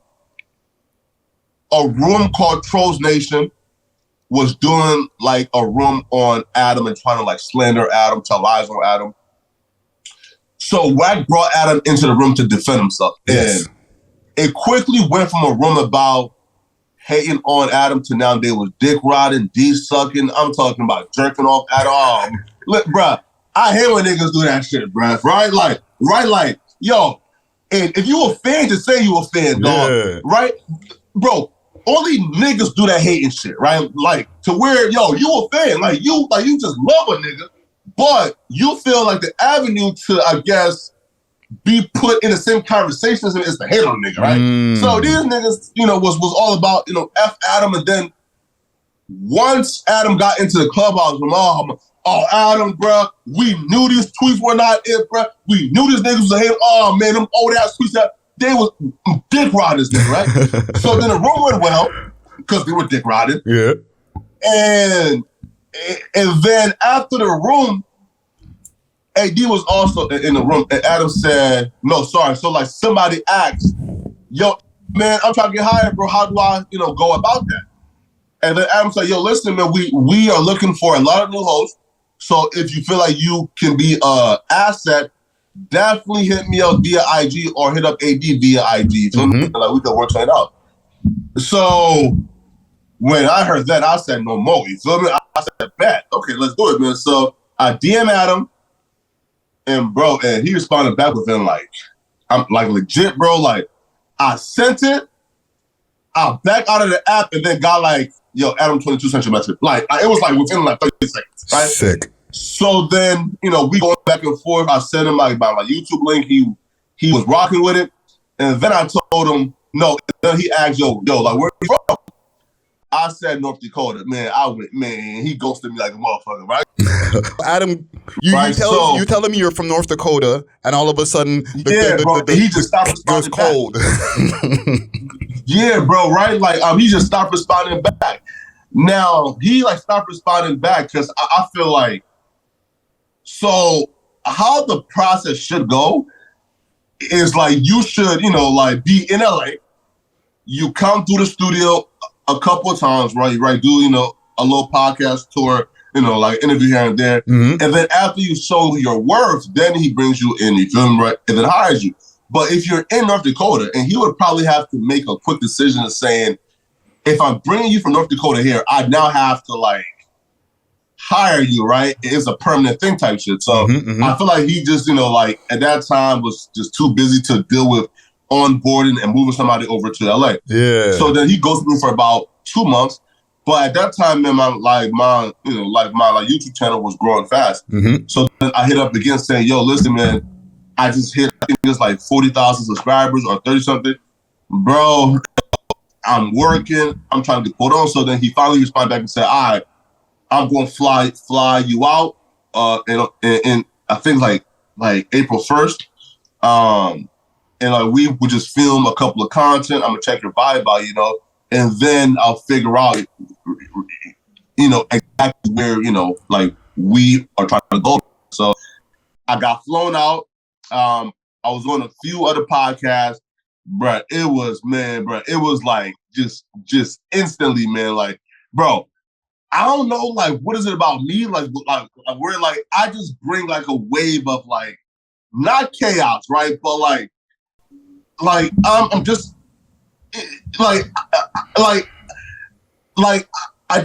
room called Trolls Nation was doing like a room on Adam and trying to like slander Adam, tell lies on Adam. So Wack brought Adam into the room to defend himself, and it quickly went from a room about hating on Adam to now they was dick riding, D-sucking. I'm talking about jerking off Adam. Look, bruh, I hate when niggas do that shit, bruh. Right? Like, yo, and if you a fan, just say you a fan, dog. Right? Bro, only niggas do that hating shit, right? Like, to where, yo, you a fan. Like you just love a nigga, but you feel like the avenue to, I guess, be put in the same conversation as him is the hate on a nigga, right? So these niggas, you know, was all about, you know, F Adam, and then once Adam got into the Clubhouse room, oh Adam, bruh, we knew these tweets were not it, bruh. We knew these niggas was a hate. Oh man, them old ass tweets that they was dick riding this nigga, right? So then the room went well, because they were dick riding. Yeah. And then after the room, AD was also in the room, and Adam said, no, sorry. So like somebody asked, yo, man, I'm trying to get hired, bro. How do I, you know, go about that? And then Adam said, yo, listen, man, we are looking for a lot of new hosts. So if you feel like you can be an asset, definitely hit me up via IG or hit up AD via IG. So like we can work something out. So when I heard that, I said, no more. You feel me? I said, bet. Okay, let's do it, man. So I DM Adam. And bro, and he responded back within like, I'm like legit, bro. Like, I sent it, I back out of the app, and then got like, yo, Adam 22 sent your message. Like, it was like within like 30 seconds, right? Sick. So then, you know, we going back and forth. I sent him like my YouTube link. He was rocking with it, and then I told him no. And then he asked, yo, like, where you from? I said North Dakota. Man, he ghosted me like a motherfucker, right? Adam, you tell him you're from North Dakota, and all of a sudden, he just stopped responding cold. Yeah, bro, right? Like, he just stopped responding back. Now, he like stopped responding back because I feel like, so how the process should go is like, you should, you know, like be in LA. You come through the studio a couple of times, right? Do, you know, a little podcast tour, you know, like interview here and there. And then after you show your worth, then he brings you in, you feel me, right? And then hires you. But if you're in North Dakota, and he would probably have to make a quick decision of saying, if I'm bringing you from North Dakota here, I now have to like hire you, right? It's a permanent thing type shit. So I feel like he just, you know, like at that time was just too busy to deal with onboarding and moving somebody over to LA. Yeah. So then he goes through for about 2 months. But at that time, man, my YouTube channel was growing fast. So then I hit up again saying, yo, listen, man, I just hit, I think it's like 40,000 subscribers or 30 something. Bro, I'm working. I'm trying to get put on. So then he finally responded back and said, all right, I'm going to fly you out. And I think like April 1st. And like we would just film a couple of content. I'm gonna check your vibe out, you know, and then I'll figure out, you know, exactly where, you know, like we are trying to go. So I got flown out. I was on a few other podcasts, bruh. It was like just instantly, man. Like, bro, I don't know, like, what is it about me? Like where like I just bring like a wave of like not chaos, right? But like I'm just like I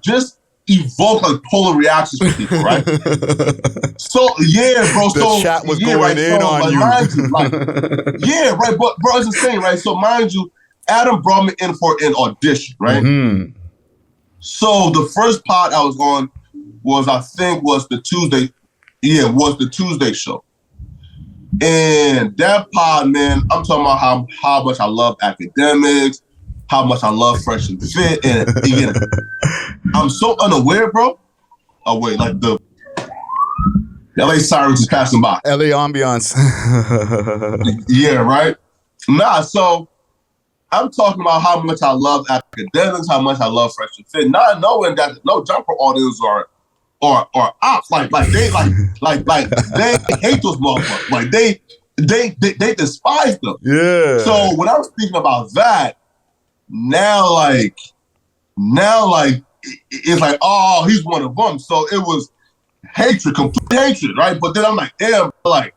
just evoke like polar reactions from people, right? So yeah, bro. The chat was going in on you. Mind you, like, yeah, right. But bro, it's insane, right? So mind you, Adam brought me in for an audition, right? So the first pod I was on I think was the Tuesday. Yeah, was the Tuesday show. And that pod, man, I'm talking about how much I love academics, how much I love Fresh and Fit. And again, I'm so unaware, bro. Oh, wait, like the LA Sirens is passing by. LA ambiance. Yeah, right? Nah, so I'm talking about how much I love academics, how much I love Fresh and Fit, not knowing that no jumper audience are ops. Like they they hate those motherfuckers. Like they despise them. Yeah. So when I was thinking about that, now it's like, oh, he's one of them. So it was hatred, complete hatred, right? But then I'm like, damn, like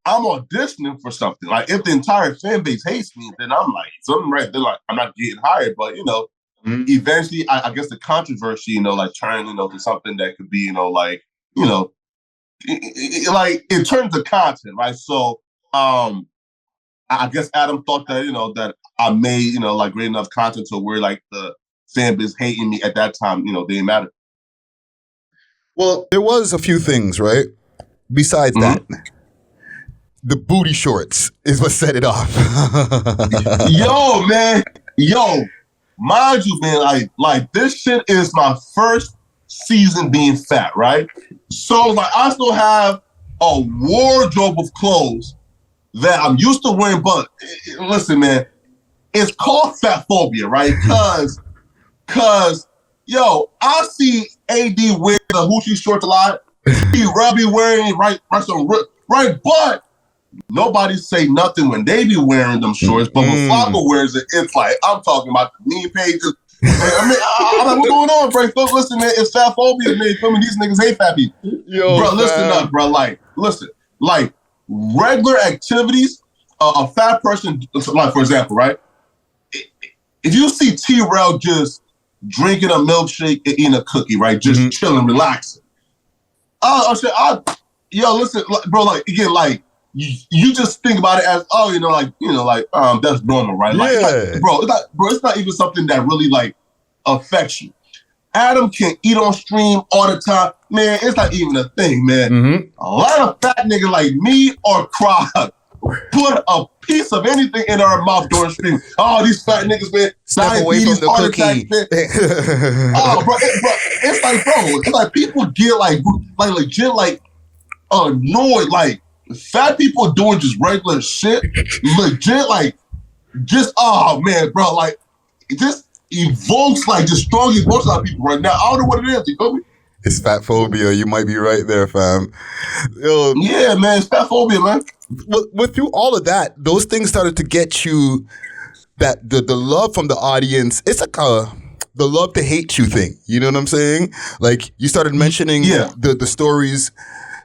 I'm auditioning for something. Like if the entire fan base hates me, then I'm like, something right. They're like, I'm not getting hired. But eventually, I guess the controversy, like turned, to something that could be, like, it turned to content, right? So, I guess Adam thought that, that I made, like great enough content to where like the fan base hating me at that time, didn't matter. Well, there was a few things, right? Besides that, the booty shorts is what set it off. Yo, man, mind you, man, like this shit is my first season being fat, right? So like I still have a wardrobe of clothes that I'm used to wearing, but listen, man, it's called fat phobia, right? Cause yo, I see AD wear the hoochie shorts a lot. See Robbie wearing right, but nobody say nothing when they be wearing them shorts. But when Flakko wears it, it's like I'm talking about the meme pages. I'm like, what's going on, bro? So listen, man, it's fat phobia, man. Feel me? These niggas hate fat people. Yo, bro, listen up, bro. Like, listen, like regular activities, a fat person, like for example, right? If you see T-Rail just drinking a milkshake and eating a cookie, right? Just chilling, relaxing. Yo, listen, bro, like again, like you just think about it as, that's normal, right? Like, yeah. It's not even something that really like affects you. Adam can eat on stream all the time, man. It's not even a thing, man. A lot of fat niggas like me or Cry put a piece of anything in our mouth during stream. Oh, these fat niggas, man. Step away from the cookie. Oh, bro, it's like people get like legit like annoyed, like fat people doing just regular shit, legit like just oh man, bro, like it just evokes like just strong emotions out of people right now. I don't know what it is. You feel me? It's fat phobia. You might be right there, fam. Yo, yeah, man, it's fat phobia, man. With through all of that, those things started to get you that the love from the audience. It's like the love to hate you thing. You know what I'm saying? Like you started mentioning the stories,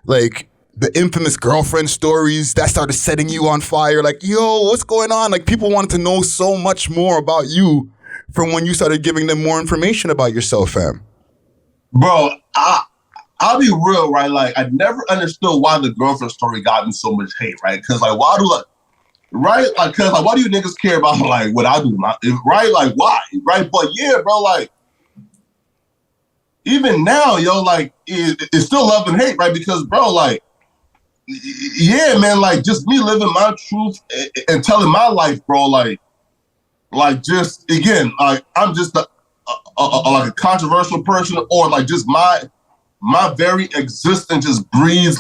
like the infamous girlfriend stories that started setting you on fire. Like, yo, what's going on? Like people wanted to know so much more about you from when you started giving them more information about yourself, fam. Bro, I'll be real, right? Like, I never understood why the girlfriend story got me so much hate, right? Because, like, why do you niggas care about, like, what I do, right? Like, why, right? But, yeah, bro, like, even now, yo, like, it's still love and hate, right? Because, bro, like, yeah, man, like, just me living my truth and telling my life, bro, like, just, again, like, I'm just like a controversial person, or, like, just my very existence just breeds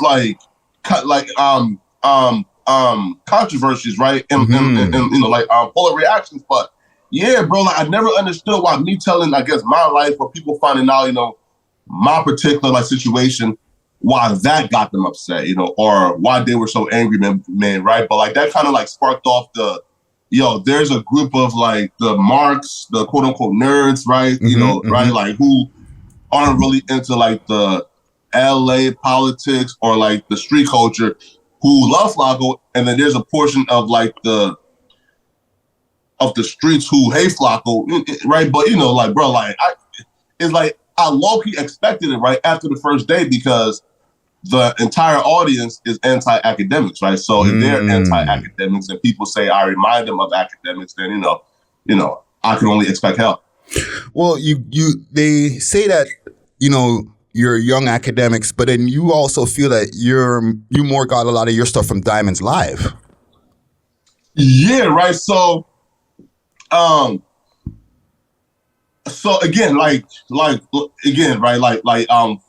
controversies, right? And full of reactions. But yeah, bro, like I never understood why me telling, I guess, my life or people finding out, my particular like situation, why that got them upset, or why they were so angry, man, right? But like that kind of like sparked off there's a group of like the marks, the quote unquote nerds, right? Right? Like who aren't really into like the LA politics or like the street culture, who love Flakko, and then there's a portion of like the streets who hate Flakko, right? But like, bro, like I low-key expected it right after the first day, because the entire audience is anti-academics, right? So if they're anti-academics and people say I remind them of academics, then I can only expect hell. Well, they say that you're young academics, but then you also feel that you more got a lot of your stuff from Diamonds Live. Yeah, right. So again, again, right,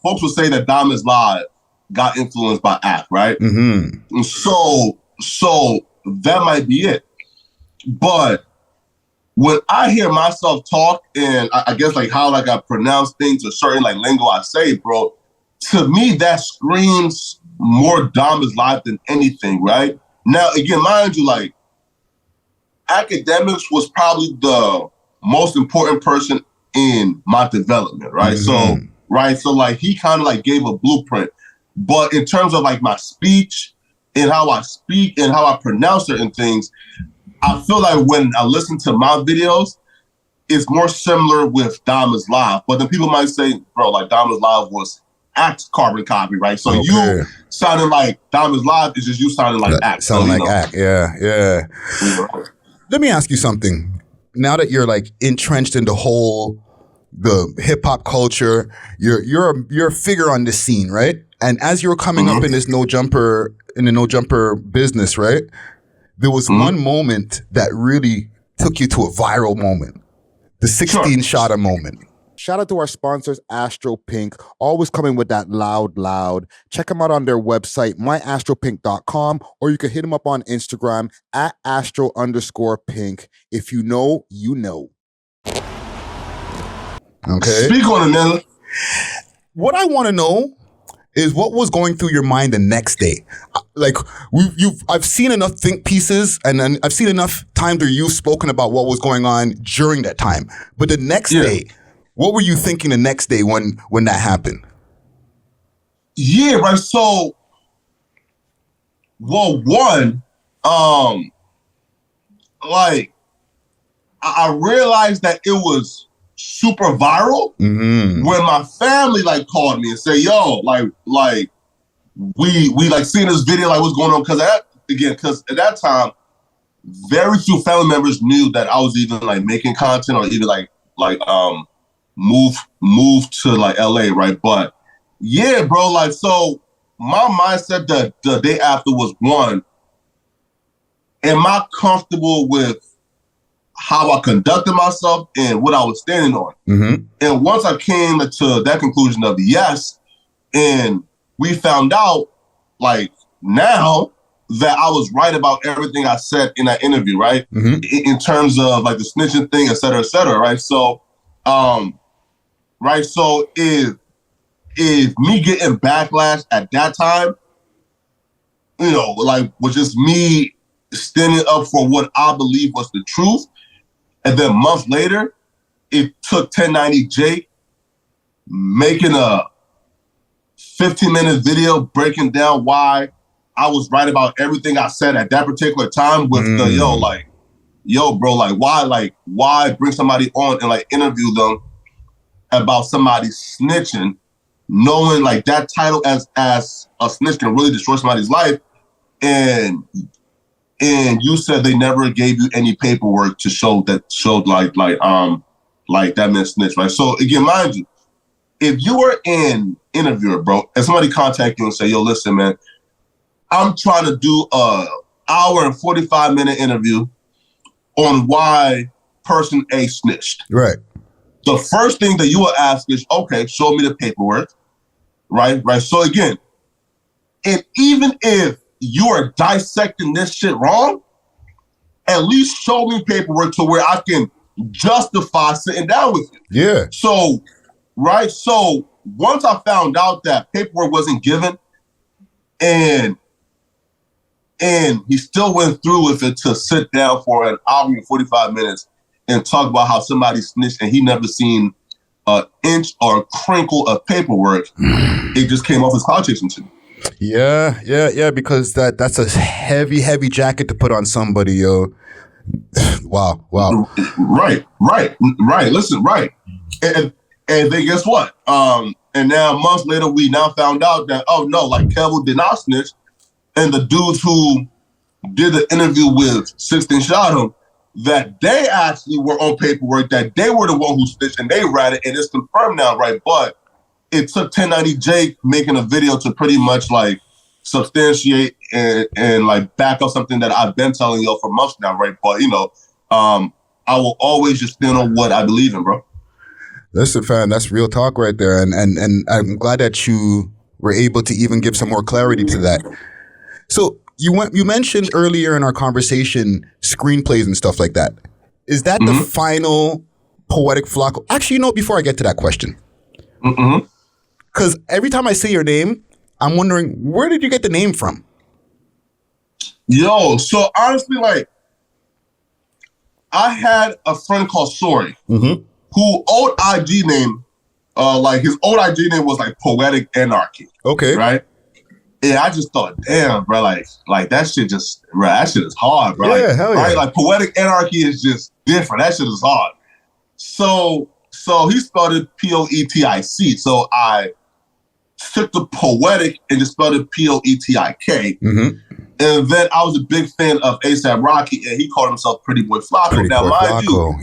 folks would say that Diamonds Live got influenced by ACK, right? Mm-hmm. And so that might be it. But when I hear myself talk, and I guess like how like I pronounce things or certain like lingo I say, bro, to me that screams more Diamonds Live than anything, right? Now, again, mind you, like Akademiks was probably the most important person in my development, right? Mm-hmm. So like he kind of like gave a blueprint. But in terms of like my speech and how I speak and how I pronounce certain things, I feel like when I listen to my videos, it's more similar with Diamonds Live. But then people might say, bro, like Diamonds Live was ACT's carbon copy, right? So you sounding like Diamonds Live is just you sounding like ACT. Sounding like ACT, yeah. Let me ask you something. Now that you're like entrenched in the hip hop culture, you're a figure on this scene, right? And as you're coming up in this no jumper business, right? There was one moment that really took you to a viral moment, the 16ShotEm moment. Shout out to our sponsors, Astro Pink, always coming with that loud. Check them out on their website, myastropink.com, or you can hit them up on Instagram at @astro_pink. If you know, you know. Okay. Speak on it, man. What I want to know is what was going through your mind the next day. Like I've seen enough think pieces and I've seen enough times where you've spoken about what was going on during that time. But the next day, what were you thinking the next day when that happened? Yeah, right. So, well, one, like I realized that it was super viral when my family like called me and say, yo, like we like seeing this video, like what's going on? Because at that time, very few family members knew that I was even like making content or even like move to like LA, right? But yeah, bro, like so my mindset the day after was, one, am I comfortable with how I conducted myself and what I was standing on? And once I came to that conclusion of yes, and we found out like now that I was right about everything I said in that interview, right? In terms of like the snitching thing, et cetera, right? So, right. So if me getting backlash at that time, you know, like was just me standing up for what I believe was the truth, and then a month later, it took 1090J making a 15-minute video breaking down why I was right about everything I said at that particular time with the yo, bro, like why bring somebody on and like interview them about somebody snitching, knowing like that title as a snitch can really destroy somebody's life, and you said they never gave you any paperwork to show like that man snitch, right? So again, mind you, if you were an interviewer, bro, and somebody contact you and say, yo, listen, man, I'm trying to do a hour and 45-minute interview on why person A snitched. Right. The first thing that you will ask is, okay, show me the paperwork, right? So again, and even if you are dissecting this shit wrong, at least show me paperwork to where I can justify sitting down with you. Yeah. So, right? So once I found out that paperwork wasn't given and he still went through with it to sit down for an hour and 45 minutes and talk about how somebody snitched and he never seen an inch or a crinkle of paperwork, it just came off his cloud chasing to me. Yeah, because that's a heavy jacket to put on somebody, yo. Wow. Right. Listen, right. And then guess what? And now months later, we now found out that, oh no, like Kevin did not snitch. And the dudes who did the interview with 16ShotEm, that they actually were on paperwork, that they were the one who snitched and they read it, and it's confirmed now, right? But it took 1090 Jake making a video to pretty much like substantiate and like back up something that I've been telling y'all for months now, right? But I will always just stand on what I believe in, bro. Listen, fam, that's real talk right there, and I'm glad that you were able to even give some more clarity to that. So you mentioned earlier in our conversation screenplays and stuff like that. Is that the final Poetic Flakko? Actually, before I get to that question, because every time I say your name, I'm wondering, where did you get the name from? Yo, so honestly, like, I had a friend called Sori, who old IG name, like his old IG name was like Poetic Anarchy. Okay. Right? Yeah, I just thought, damn, bro, like that shit is hard, bro. Yeah, like, hell yeah. Right? Like Poetic Anarchy is just different. That shit is hard. So he spelled it POETIC. So I took the poetic and just spelled it POETIK. And then I was a big fan of A$AP Rocky, and he called himself Pretty Boy Flakko. Now, mind you,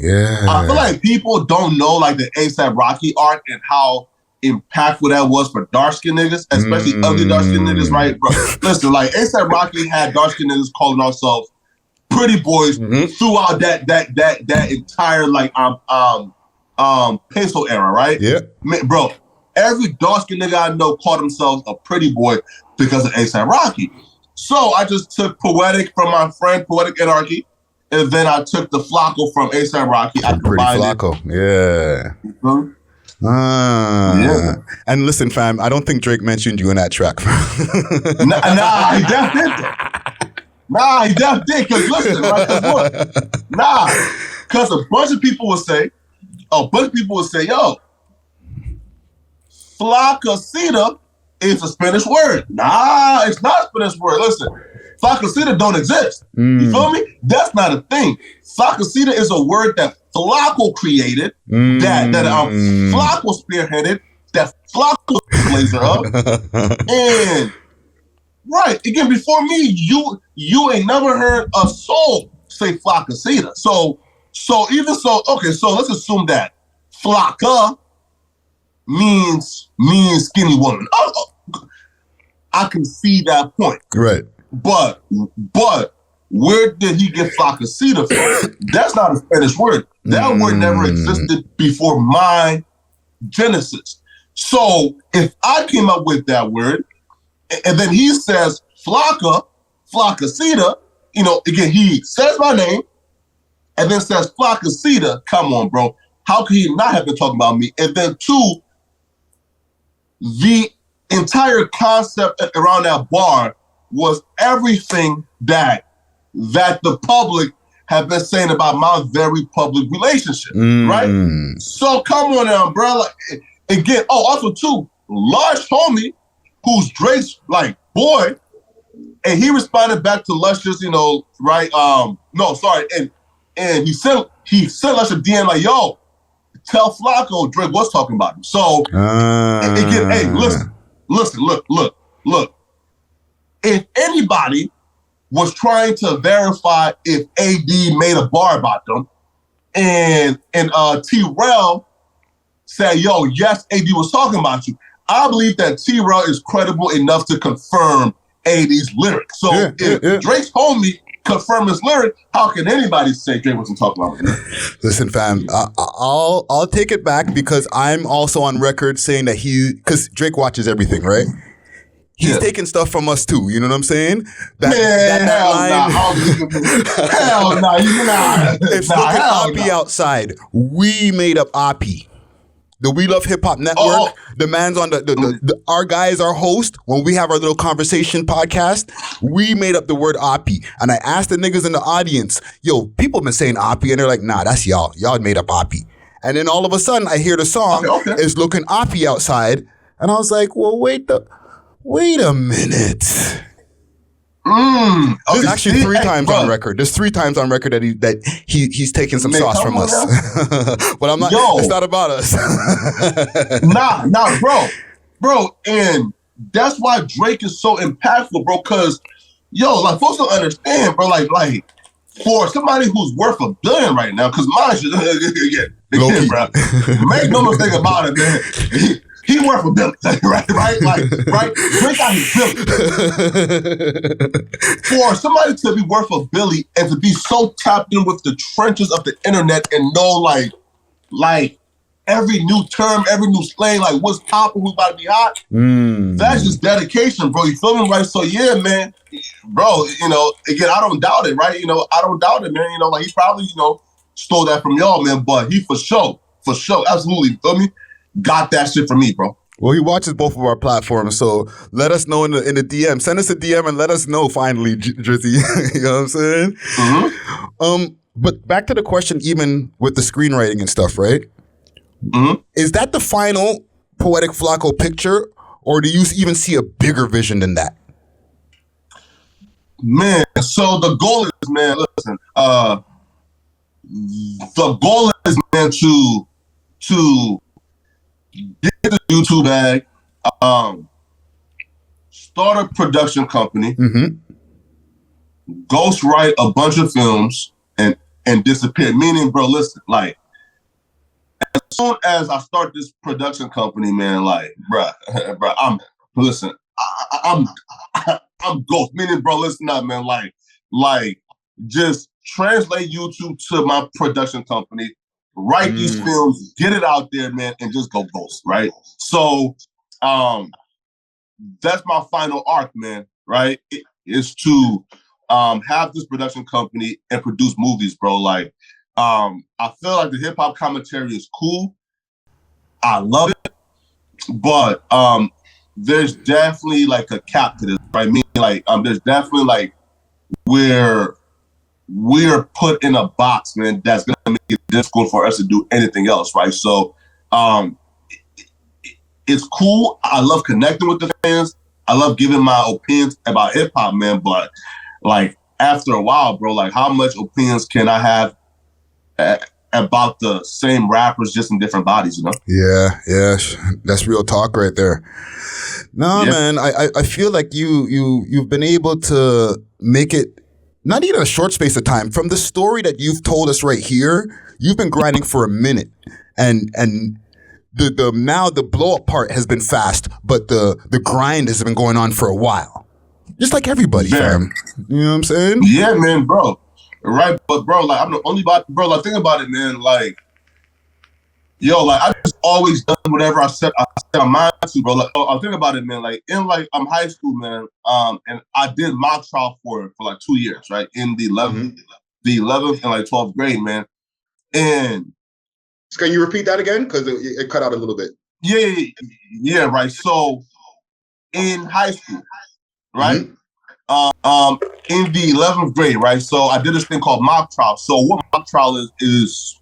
I feel like people don't know like the A$AP Rocky art and how impactful that was for dark-skinned niggas, especially ugly dark-skinned niggas, right? Bro, listen, like A$AP Rocky had dark-skinned niggas calling ourselves pretty boys throughout that entire like peso era, right? Yeah, man, bro. Every dark-skinned nigga I know called themselves a pretty boy because of A$AP Rocky. So I just took Poetic from my friend Poetic Anarchy, and then I took the Flakko from A$AP Rocky. I Pretty Flakko, yeah. Yeah. And listen, fam, I don't think Drake mentioned you in that track. Nah, he definitely did. Nah, he definitely did. Because listen, right? Because a bunch of people will say, yo, Flakko is a Spanish word. Nah, it's not a Spanish word. Listen, Flakko don't exist. You feel me? That's not a thing. Flakko is a word that Flakko created, that Flakko spearheaded, that Flakko blazer up. And right, again, before me, you ain't never heard a soul say Flakko. So okay, so let's assume that Flakka means skinny woman. I can see that point. Right. But where did he get Flakko from? That's not a Spanish word. That word never existed before my genesis. So if I came up with that word, and then he says Flakka, again, he says my name, and then says Flakko, come on, bro. How could he not have been talking about me? And then two, the entire concept around that bar was everything that the public have been saying about my very public relationship, right? So come on now, bro. Like, again, also too, Lush homie, who's Drake's like boy, and he responded back to Lush's, right? And he sent Lush a DM like, yo, tell Flakko Drake was talking about him. So again, hey, listen, look. If anybody was trying to verify if AD made a bar about them, and T-Rel said, yo, yes, AD was talking about you, I believe that T-Rel is credible enough to confirm AD's lyrics. So if Drake's homie confirm his lyric, how can anybody say Drake wasn't talking about me? Listen, fam, I'll take it back because I'm also on record saying that because Drake watches everything, right? He's taking stuff from us too, you know what I'm saying? Hell no, If look at Oppie outside, we made up Oppie. The We Love Hip Hop Network, the man's on our guys, our host, when we have our little conversation podcast, we made up the word Oppie. And I asked the niggas in the audience, yo, people been saying Oppie, and they're like, nah, that's y'all. Y'all made up Oppie. And then all of a sudden, I hear the song, It's Looking Oppie Outside. And I was like, well, wait a minute. There's actually three times on record. There's 3 times on record that he's taking some sauce from us. But I'm not. It's not about us. nah, bro, and that's why Drake is so impactful, bro. Cause like folks don't understand, bro. Like for somebody who's worth $1 billion right now, cause mine should again, bro. Make no mistake about it, man. He worth a billy, right? Right? Break out his billy. For somebody to be worth a billy and to be so tapped in with the trenches of the internet and know like every new term, every new slang, like what's popping, who's about to be hot. That's just dedication, bro. You feel me, right? So yeah, man, bro. You know, again, I don't doubt it, right? You know, I don't doubt it, man. You know, like he probably, stole that from y'all, man. But he for sure, absolutely, you feel me? Got that shit from me, bro. Well, he watches both of our platforms, so let us know in the DM. Send us a DM and let us know finally, Drizzy. You know what I'm saying? Mm-hmm. But back to the question, even with the screenwriting and stuff, right? Mm-hmm. Is that the final Poetic Flakko picture, or do you even see a bigger vision than that? Man, so the goal is, man, listen, the goal is, man, to get the YouTube bag, start a production company, ghostwrite a bunch of films, and disappear. Meaning, bro, listen, like, as soon as I start this production company, man, like, bro, I'm ghost. Meaning, bro, listen up, man, like, just translate YouTube to my production company, write these films, get it out there, man, and just go ghost, right? So, that's my final arc, man, right? It is to have this production company and produce movies, bro. Like, I feel like the hip hop commentary is cool. I love it, but there's definitely like a cap to this, right? I mean, like, there's definitely like we're put in a box, man, that's gonna make it difficult for us to do anything else, right? So, it's cool. I love connecting with the fans. I love giving my opinions about hip hop, man. But like after a while, bro, like how much opinions can I have about the same rappers just in different bodies, you know? Yeah, that's real talk right there. No, man, I feel like you've been able to make it not even a short space of time. From the story that you've told us right here, you've been grinding for a minute, and the now the blow up part has been fast, but the grind has been going on for a while. Just like everybody, fam. You know what I'm saying? Yeah, man, bro. Right, but bro, like I'm the only bro. Like think about it, man. Like, yo, like I just always done whatever I set my mind to, bro. Like I'm thinking about it, man. Like in like high school, man. And I did mock trial for like 2 years, right? In the 11th and like 12th grade, man. And can you repeat that again? Because it cut out a little bit. Yeah, right. So in high school, right? In the 11th grade, right? So I did this thing called mock trial. So what mock trial is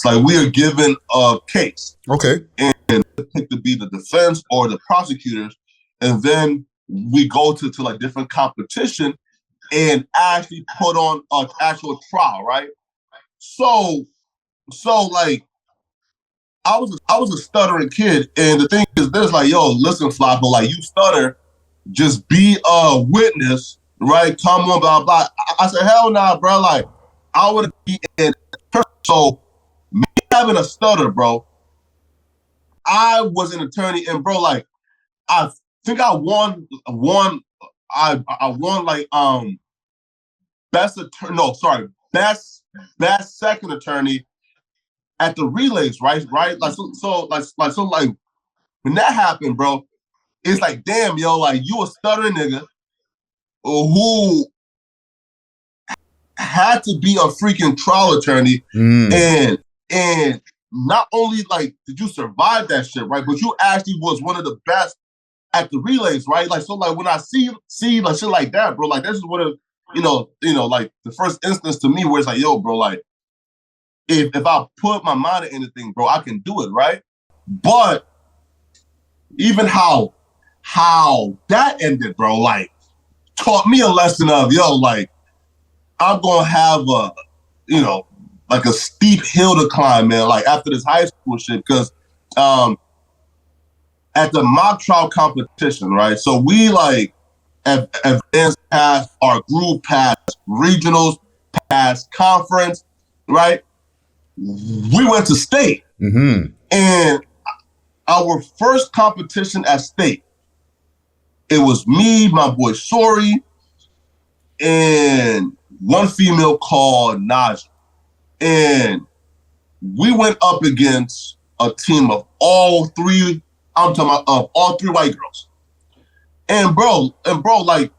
like we are given a case. Okay. And pick to be the defense or the prosecutors. And then we go to like different competition and actually put on an actual trial, right? So like I was a stuttering kid, and the thing is, there's like, yo, listen, Flakko, like you stutter, just be a witness, right? Come on, blah blah. I said, hell nah, bro. Like I would be in. So me having a stutter, bro. I was an attorney, and bro, like I think I won. I won like best attorney. No, sorry, best second attorney at the relays, right? Like so when that happened, bro, it's like, damn, yo, like you a stuttering nigga who had to be a freaking trial attorney, and not only like did you survive that shit, right? But you actually was one of the best at the relays, right? Like so, like when I see like shit like that, bro, like this is what like the first instance to me where it's like, yo, bro, like. If I put my mind to anything, bro, I can do it, right? But even how that ended, bro, like taught me a lesson of, yo, like I'm gonna have like a steep hill to climb, man, like after this high school shit, because at the mock trial competition, right? So we like advanced past our group, past regionals, past conference, right? We went to state, and our first competition at state, it was me, my boy Sori, and one female called Naja. And we went up against a team of all three white girls. And bro, like,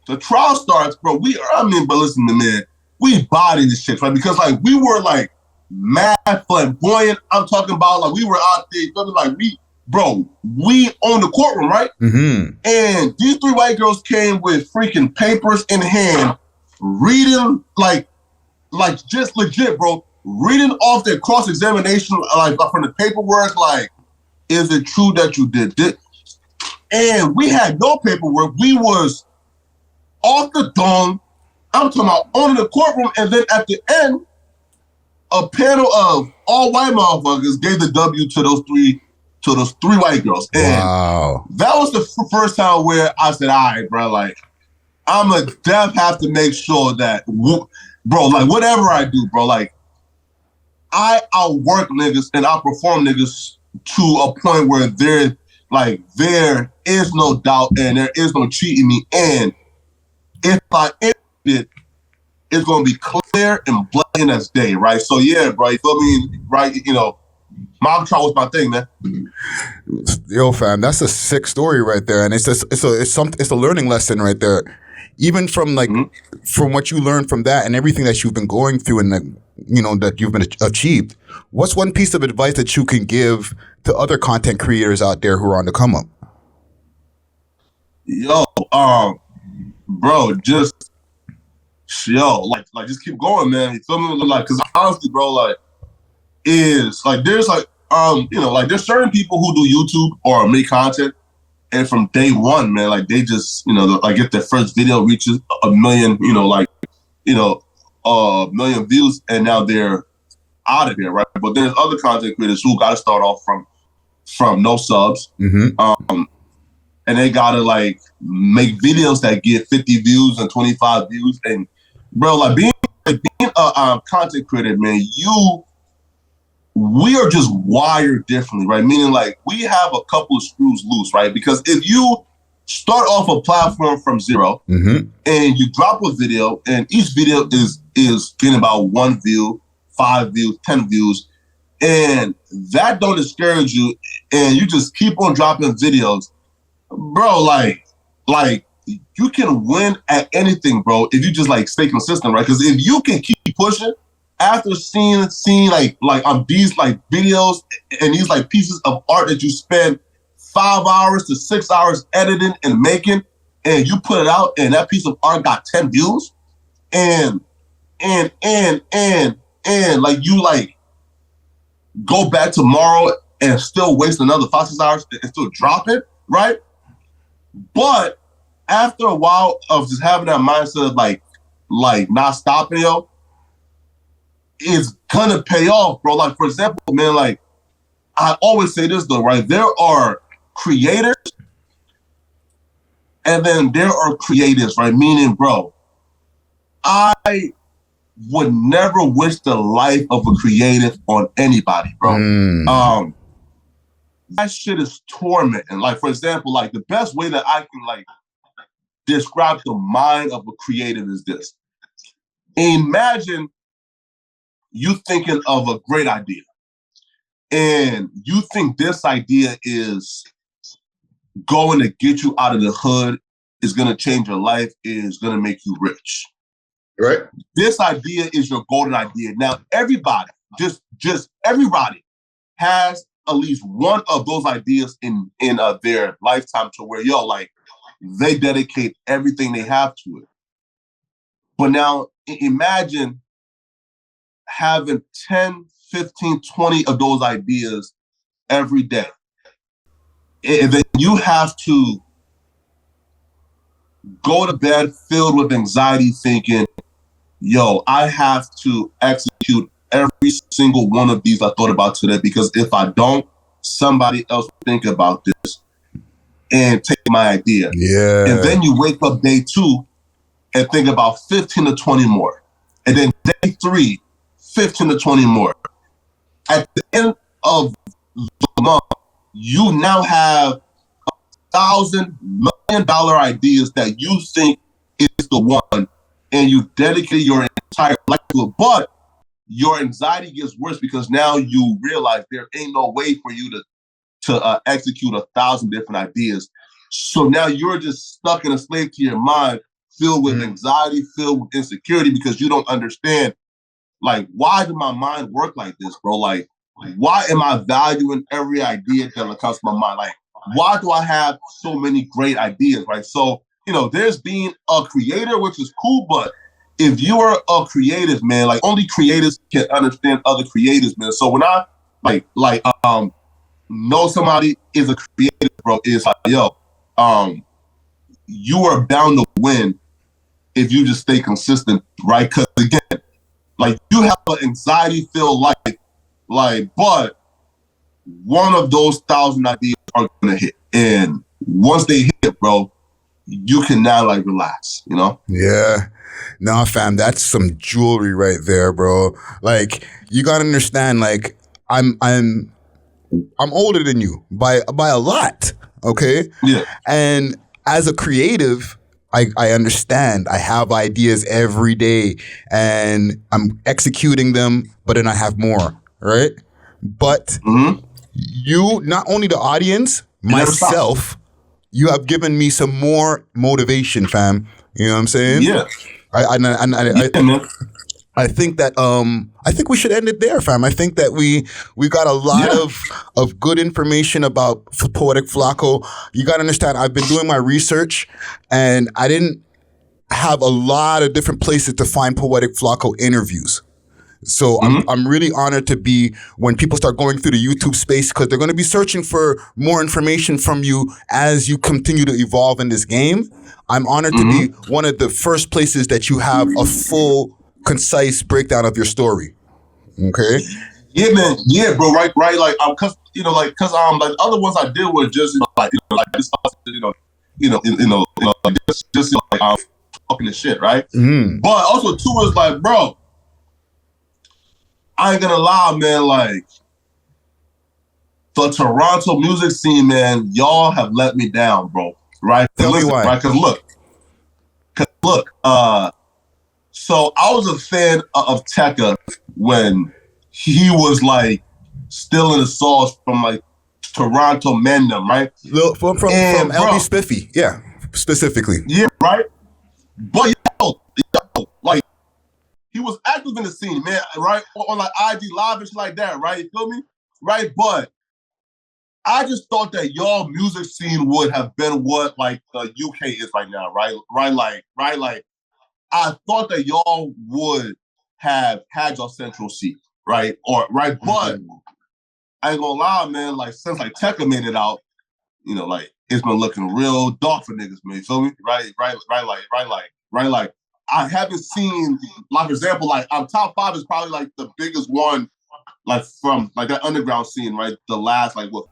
the trial starts, bro. But listen to me, man, we bodied this shit, right? Because like we were like mad flamboyant. I'm talking about like we were out there, like we owned the courtroom, right? Mm-hmm. And these three white girls came with freaking papers in hand, reading like just legit, bro, reading off their cross-examination, like from the paperwork, like, is it true that you did this? And we had no paperwork. We was off the dome. I'm talking about owning the courtroom, and then at the end, a panel of all white motherfuckers gave the W to those three white girls. And wow, that was the first time where I said, all right, bro, like, I'm a def have to make sure that, bro, like, whatever I do, bro, like, I outwork niggas and outperform niggas to a point where there is no doubt and there is no cheating me. And if I end it, it's going to be clear and blatant as day, right? So, yeah, bro, you feel me? Right, you know, mob trial was my thing, man. Yo, fam, that's a sick story right there, and it's a learning lesson right there. Even from like from what you learned from that and everything that you've been going through and like, you know, that you've been achieved. What's one piece of advice that you can give to other content creators out there who are on the come up? Yo, bro, just just keep going, man. You feel me? Like, cause honestly, bro, like, there's there's certain people who do YouTube or make content, and from day one, man, like they just, you know, like if their first video reaches a million, a million views, and now they're out of here, right? But there's other content creators who got to start off from no subs, and they gotta like make videos that get 50 views and 25 views, and bro, like being a content creator, man, we are just wired differently, right? Meaning like we have a couple of screws loose, right? Because if you start off a platform from zero and you drop a video and each video is getting about 1 view, 5 views, 10 views, and that don't discourage you and you just keep on dropping videos, bro, like you can win at anything, bro, if you just like stay consistent, right? Because if you can keep pushing after seeing like these like videos and these like pieces of art that you spend 5 hours to 6 hours editing and making, and you put it out and that piece of art got 10 views, and like you like go back tomorrow and still waste another 5-6 hours and still drop it, right? But after a while of just having that mindset of like not stopping, yo, it's gonna pay off, bro. Like, for example, man, like I always say this though, right? There are creators and then there are creatives, right? Meaning, bro, I would never wish the life of a creative on anybody, bro. That shit is tormenting. Like, for example, like the best way that I can like describe the mind of a creative is this. Imagine you thinking of a great idea and you think this idea is going to get you out of the hood, is going to change your life, is going to make you rich. Right? This idea is your golden idea. Now, everybody, just everybody has at least one of those ideas in their lifetime to where, yo, like, they dedicate everything they have to it. But now, imagine having 10, 15, 20 of those ideas every day. And then you have to go to bed filled with anxiety thinking, yo, I have to execute every single one of these I thought about today, because if I don't, somebody else will think about this and take my idea. Yeah. And then you wake up day 2 and think about 15 to 20 more. And then day 3, 15 to 20 more. At the end of the month, you now have $1,000 million ideas that you think is the one, and you dedicate your entire life to it. But your anxiety gets worse because now you realize there ain't no way for you to execute 1,000 different ideas. So now you're just stuck in a slave to your mind, filled with anxiety, filled with insecurity, because you don't understand, like, why does my mind work like this, bro? Like, why am I valuing every idea that comes to my mind? Like, why do I have so many great ideas, right? So, there's being a creator, which is cool, but if you are a creative, man, like, only creators can understand other creators, man. So when I know somebody is a creative, bro, it's like, yo, you are bound to win if you just stay consistent, right? Because again, like, you have an anxiety-filled life, but one of those 1,000 ideas are gonna hit, and once they hit, bro, you can now like relax, Yeah. Nah, fam, that's some jewelry right there, bro. Like, you gotta understand, like, I'm older than you by a lot, okay? Yeah. And as a creative, I understand. I have ideas every day and I'm executing them, but then I have more, right? But you, not only the audience, myself, you have given me some more motivation, fam. You know what I'm saying? Yeah. I think that I think we should end it there, fam. I think that we got a lot of good information about Poetik Flakko. You got to understand, I've been doing my research, and I didn't have a lot of different places to find Poetik Flakko interviews. So I'm really honored to be when people start going through the YouTube space, because they're going to be searching for more information from you as you continue to evolve in this game. I'm honored to be one of the first places that you have a full, concise breakdown of your story. Okay. Yeah, man. Yeah, bro. Right. Like, cause like the other ones I did was just this, just like I'm talking the shit, right? But also too is like, bro, I ain't gonna lie, man. Like, the Toronto music scene, man, y'all have let me down, bro. Right? Tell me why. Right? Cause look. So I was a fan of Tekka when he was like still in the sauce from like Toronto Mendham, right? From LB Spiffy, yeah, specifically. Yeah, right. But like, he was active in the scene, man, right? On like IG Live and shit like that, right? You feel me? Right? But I just thought that y'all music scene would have been what like the UK is right now, right? Like, I thought that y'all would have had your central seat, right? But I ain't gonna lie, man, like, since like Tekka made it out, like, it's been looking real dark for niggas, man. You feel me? Right. Like, I haven't seen, like, for example, like, top 5 is probably like the biggest one, like, from like that underground scene, right? The last like what?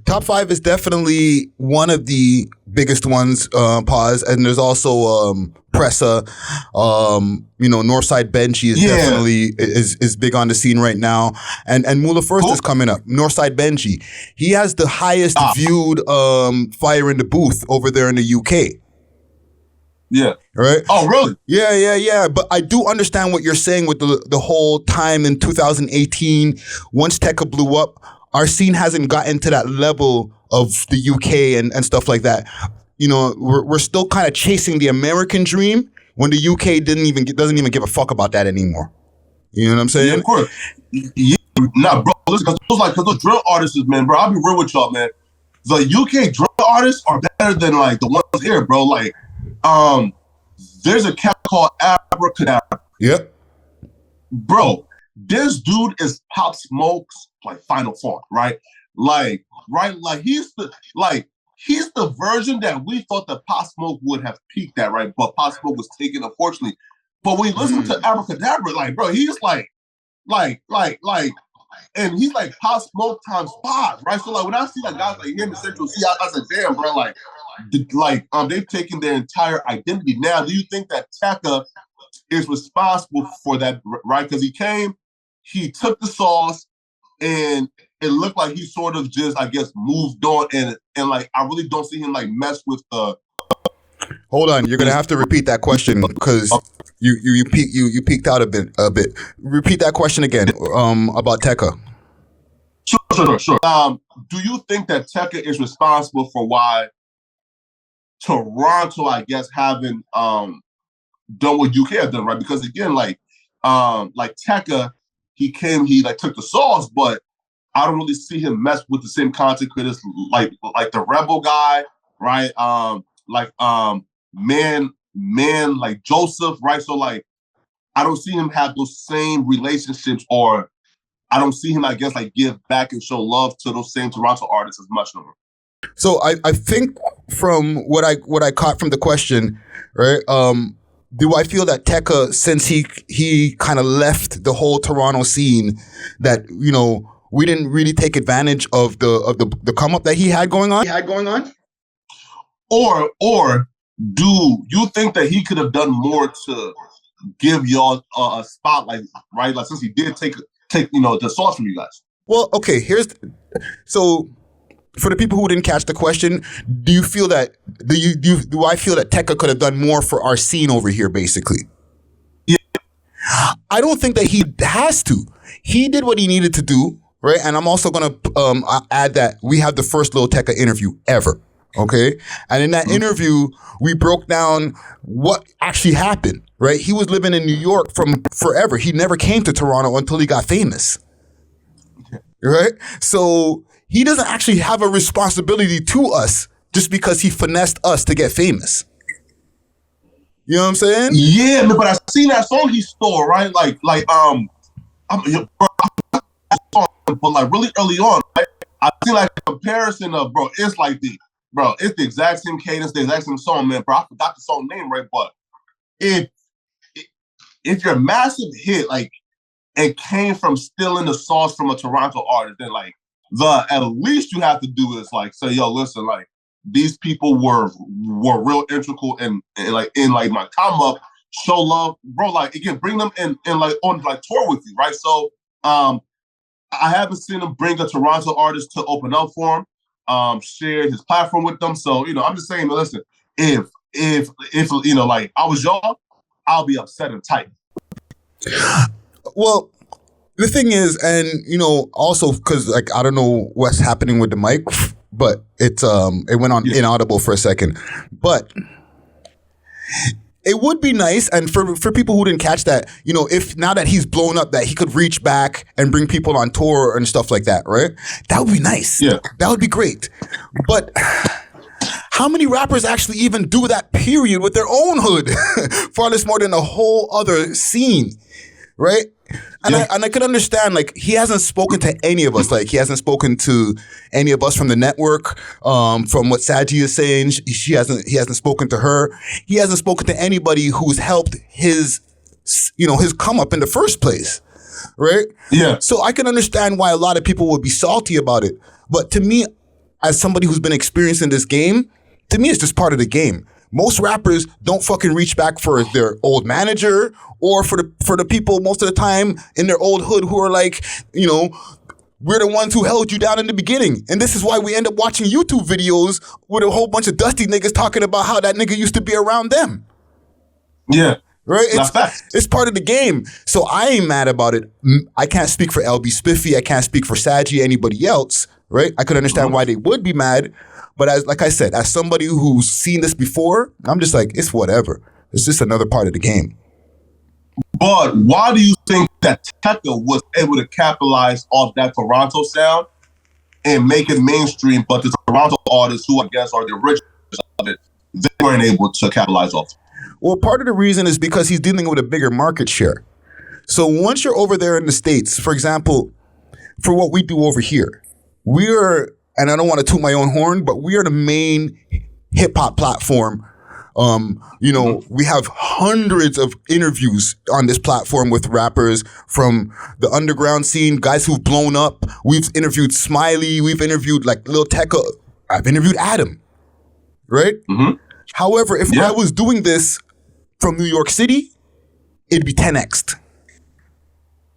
Top 5 is definitely one of the biggest ones, pause. And there's also Pressa, Northside Benji is definitely is big on the scene right now. And Mula First is coming up. Northside Benji. He has the highest viewed Fire in the Booth over there in the UK. Yeah. Right? Oh, really? Yeah. But I do understand what you're saying with the whole time in 2018, once Tekka blew up, our scene hasn't gotten to that level of the UK and stuff like that. We're still kind of chasing the American dream when the UK doesn't even give a fuck about that anymore. You know what I'm saying? Yeah, of course. Yeah, nah, bro. Listen, cause those drill artists, man, bro. I'll be real with y'all, man. The UK drill artists are better than like the ones here, bro. Like, there's a cat called Abracadabra. Yep. Bro, this dude is Pop Smoke's like final form, right? Like he's the version that we thought that Pop Smoke would have peaked at, right? But Pop Smoke was taken, unfortunately. But when you listen to Abracadabra, like, bro, he's like, and he's like Pop Smoke times 5, right? So like, when I see like guys like him in Central C, I said, damn, bro, they've taken their entire identity. Now, do you think that Tekka is responsible for that, right? Because he took the sauce, and it looked like he sort of just, I guess, moved on, and like I really don't see him like mess with the. Hold on, you're gonna have to repeat that question because you peeked out a bit. Repeat that question again. About Tekka. Sure. Do you think that Tekka is responsible for why Toronto, I guess, haven't done what UK have done, right? Because again, like Tekka, he like took the sauce, but I don't really see him mess with the same content creators like the Rebel guy, right? Man like Joseph, right? So like I don't see him have those same relationships, or I don't see him, I guess, like give back and show love to those same Toronto artists as much no more. So I think from what I caught from the question, right? Do I feel that Tekka, since he kind of left the whole Toronto scene, that we didn't really take advantage of the come up that he had going on? Or do you think that he could have done more to give y'all a spotlight, right? Like since he did take the sauce from you guys. Well, okay. So for the people who didn't catch the question, do you feel that do I feel that Tekka could have done more for our scene over here, basically? Yeah. I don't think that he has to. He did what he needed to do, right? And I'm also gonna add that we have the first Lil Tekka interview ever. Okay. And in that interview, we broke down what actually happened, right? He was living in New York from forever. He never came to Toronto until he got famous. Right? So he doesn't actually have a responsibility to us just because he finessed us to get famous. You know what I'm saying? Yeah, but I seen that song he stole, right? But like really early on, right? I seen like a comparison of, it's the exact same cadence, the exact same song, man. Bro, I forgot the song name, right? But if your massive hit, like, it came from stealing the sauce from a Toronto artist, then like at least you have to do is like say, yo, listen, like these people were real integral in my come up, show love, bro. Like again, bring them in like on like tour with you, right? So I haven't seen him bring a Toronto artist to open up for him, share his platform with them. So I'm just saying, listen, if like I was y'all, I'll be upset and tight. Well, the thing is, and also because like I don't know what's happening with the mic, but it went on inaudible for a second. But it would be nice, and for people who didn't catch that, if now that he's blown up, that he could reach back and bring people on tour and stuff like that, right? That would be nice. Yeah, that would be great. But how many rappers actually even do that? Period with their own hood, far less more than a whole other scene, right? And I could understand, like, he hasn't spoken to any of us. Like, he hasn't spoken to any of us from the network. From what Saji is saying, he hasn't spoken to her. He hasn't spoken to anybody who's helped his come up in the first place, right? Yeah. So I can understand why a lot of people would be salty about it. But to me, as somebody who's been experiencing this game, to me, it's just part of the game. Most rappers don't fucking reach back for their old manager or for the people most of the time in their old hood who are like, we're the ones who held you down in the beginning. And this is why we end up watching YouTube videos with a whole bunch of dusty niggas talking about how that nigga used to be around them. Yeah. Right? It's part of the game. So I ain't mad about it. I can't speak for LB Spiffy. I can't speak for Saji, anybody else. Right? I could understand why they would be mad. But like I said, as somebody who's seen this before, I'm just like, it's whatever. It's just another part of the game. But why do you think that Tekka was able to capitalize off that Toronto sound and make it mainstream, but the Toronto artists, who I guess are the originals of it, they weren't able to capitalize off? Well, part of the reason is because he's dealing with a bigger market share. So once you're over there in the States, for example, for what we do over here, we are, and I don't want to toot my own horn, but we are the main hip hop platform. We have hundreds of interviews on this platform with rappers from the underground scene, guys who've blown up. We've interviewed Smiley. We've interviewed like Lil Tekka. I've interviewed Adam. Right? Mm-hmm. However, if I was doing this from New York City, it'd be 10x'd.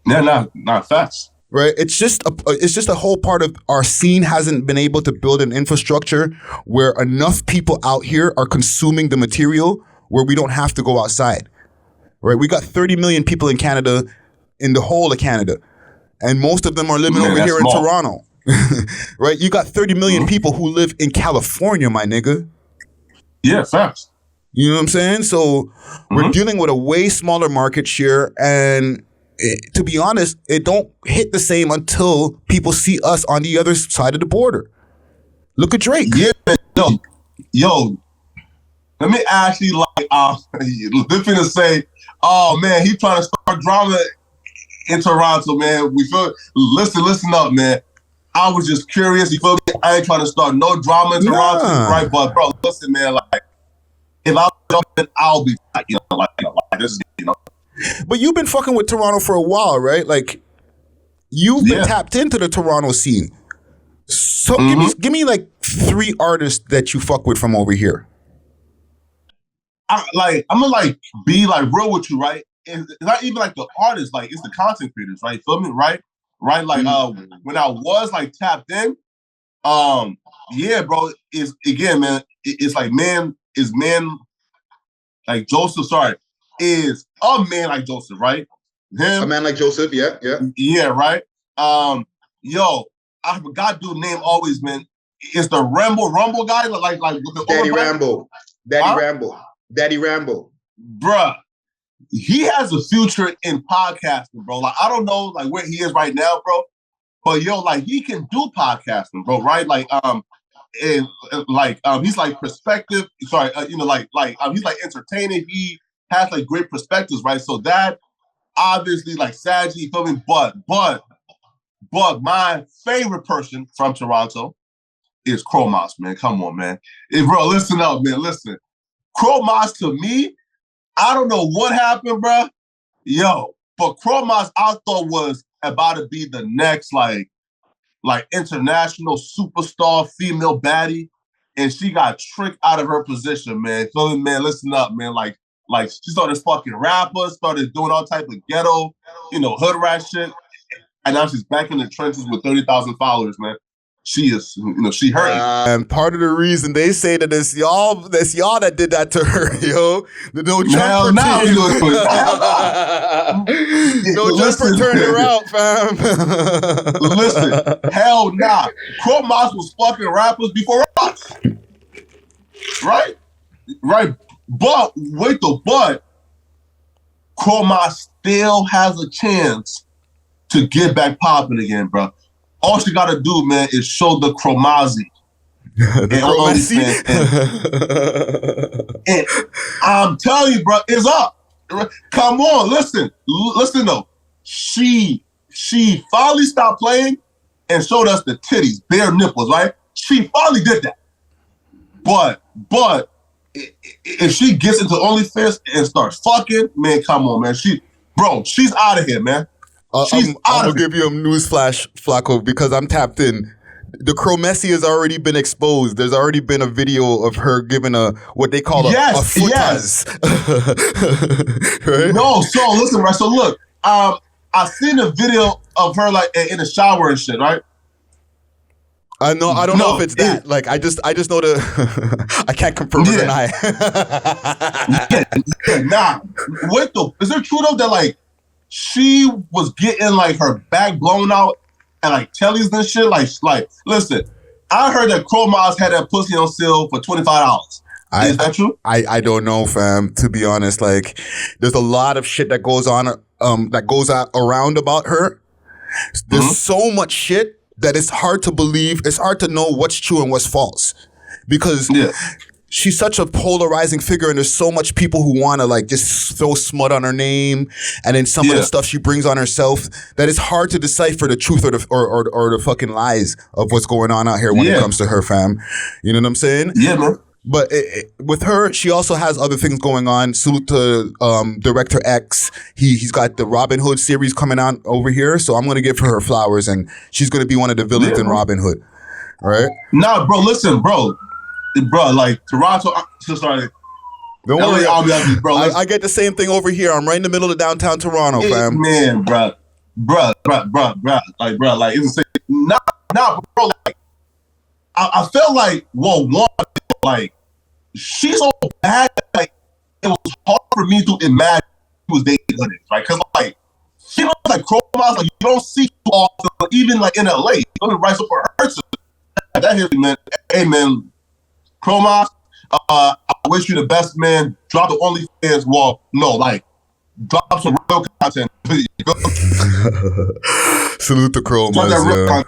Yeah, not fast. right? It's just a whole part of our scene hasn't been able to build an infrastructure where enough people out here are consuming the material where we don't have to go outside, right? We got 30 million people in Canada, in the whole of Canada, and most of them are living over here in Toronto, right? You got 30 million people who live in California, my nigga. Yeah, facts. You know what I'm saying? So we're dealing with a way smaller market share, and to be honest, it don't hit the same until people see us on the other side of the border. Look at Drake. Yeah, yo. Let me actually they're finna say, oh man, he trying to start drama in Toronto, man. We feel listen up, man. I was just curious. You feel me? I ain't trying to start no drama in Toronto, right? But bro, listen, man, like if I jump in, I'll be like this is But you've been fucking with Toronto for a while, right? Like you've been tapped into the Toronto scene. So give me like 3 artists that you fuck with from over here. I'm gonna be like real with you, right? It's not even like the artists, like it's the content creators, right? Feel me, right? Right? Like when I was like tapped in, yeah, bro, is again, man, it's like man like Joseph, is a man like Joseph, right? A man like Joseph, yeah. Yeah, right? Yo, I forgot dude's name always, man. It's the Rumble guy, like with the Daddy Rambo. Daddy Rambo. Bruh, he has a future in podcasting, bro. Like, I don't know like where he is right now, bro. But yo, like he can do podcasting, bro, right? Like, and he's like perspective. He's like entertaining. He has like great perspectives, right? So that obviously like Saggy, you feel me? But my favorite person from Toronto is Chromazz, man. Come on, man. Hey, bro, listen up, man. Listen. Chromazz to me, I don't know what happened, bro. Yo, but Chromazz I thought was about to be the next like international superstar female baddie, and she got tricked out of her position, man. Feel me, man? Listen up, man. Like she started fucking rappers, started doing all type of ghetto, hood rat shit, and now she's back in the trenches with 30,000 followers, man. She is, she hurt. And part of the reason they say that it's y'all that did that to her, yo. The no jumper team. No jumper turned her out, fam. Listen, hell nah. Chromazz was fucking rappers before us. Right? But, Chromazz still has a chance to get back popping again, bro. All she gotta do, man, is show the Chromazzy. And I'm telling you, bro, it's up. Come on, listen though. She finally stopped playing and showed us the titties, bare nipples, right? She finally did that. But if she gets into OnlyFans and starts fucking, man, come on, man. She's out of here, man. I'll give you a newsflash, Flakko, because I'm tapped in. The Chromazz has already been exposed. There's already been a video of her giving what they call a footaz. Right? No, so listen, right? So look, I seen a video of her like in the shower and shit, right? I don't know if it's that. Like I just know I can't confirm or deny. Nah. Is it true though that like she was getting like her back blown out and like tellies and shit? Like listen, I heard that Chromazz had that pussy on sale for $25. Is that true? I don't know, fam. To be honest, like there's a lot of shit that goes on around about her. There's so much shit that it's hard to believe. It's hard to know what's true and what's false because she's such a polarizing figure, and there's so much people who want to like just throw smut on her name, and then some of the stuff she brings on herself that it's hard to decipher the truth or the fucking lies of what's going on out here when it comes to her, fam. You know what I'm saying? Yeah, man. But with her, she also has other things going on. Salute to Director X. He's got the Robin Hood series coming out over here, so I'm gonna give her flowers, and she's gonna be one of the villains in Robin Hood, right? Nah, bro, listen, bro, like Toronto. Sorry. Don't worry, bro. I get the same thing over here. I'm right in the middle of downtown Toronto, fam. Man, bro. bruh, like it's insane. Nah, bro, like I felt like, well, one, like she's so bad, like it was hard for me to imagine she was dating her, right? Because like she looks like Chromazz, like you don't see too often, even like in LA. You don't rise up for her. That hit me, man. Hey, man, Chromazz, I wish you the best, man. Drop the OnlyFans wall. No, like drop some real content. Salute the Chromazz, yo.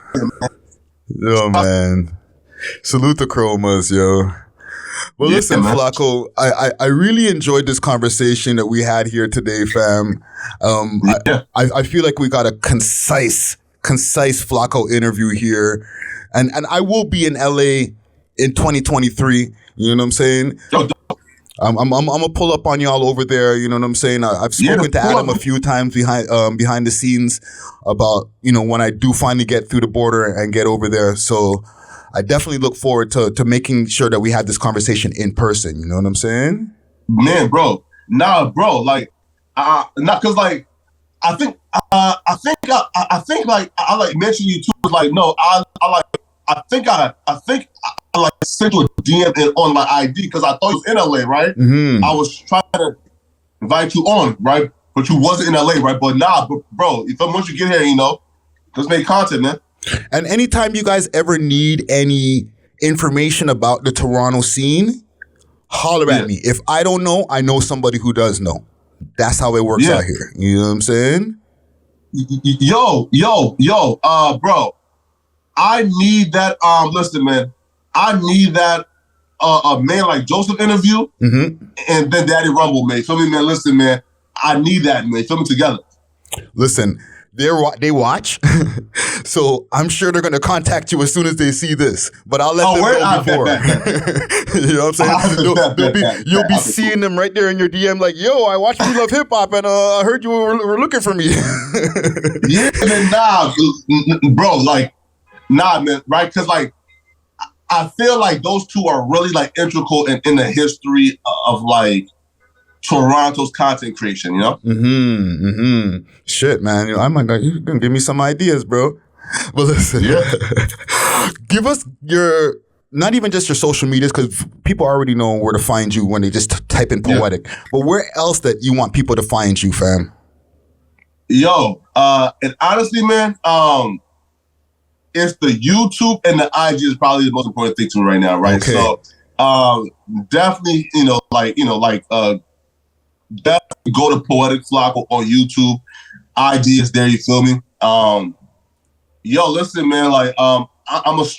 Yo, man. Salute the Chromazz, yo. Well, listen, man. Flakko, I really enjoyed this conversation that we had here today, fam. I feel like we got a concise Flakko interview here. And I will be in LA in 2023. You know what I'm saying? I'm gonna pull up on y'all over there. You know what I'm saying? I've spoken to Adam a few times behind the scenes about, you know, when I do finally get through the border and get over there. So I definitely look forward to making sure that we have this conversation in person. You know what I'm saying? Man, bro. Nah, bro. Like, not because like I think like I like mentioned you too. Like, no, I think I like sent you a DM on my ID because I thought you was in LA, right? Mm-hmm. I was trying to invite you on, right? But you wasn't in LA, right? But nah, bro, once you get here, you know, let's make content, man. And anytime you guys ever need any information about the Toronto scene, holler at me. If I don't know, I know somebody who does know. That's how it works out here. You know what I'm saying? Yo, bro. I need that. Listen, man. I need that. A man like Joseph interview, and then Daddy Rumble, man. Feel me, man. Listen, man. I need that, man. Feel me together. Listen, they watch, so I'm sure they're gonna contact you as soon as they see this. But I'll let them know before. You know what I'm saying? You'll be seeing them right there in your DM, like, "Yo, I watched You Love Hip Hop, and I heard you were looking for me." Yeah, man, nah, bro, like. Nah, man, right? Because, like, I feel like those two are really, like, integral in the history of, like, Toronto's content creation, you know? Shit, man. You know, I'm like, you're going to give me some ideas, bro. Well, listen. Give us your, not even just your social medias, because people already know where to find you when they just type in Poetic. But where else that you want people to find you, fam? Yo, and honestly, man, it's the YouTube and the IG is probably the most important thing to me right now, right? Okay. So, definitely, definitely go to Poetik FLAKKO on YouTube. IG is there, you feel me? Yo, listen, man, like, I'm gonna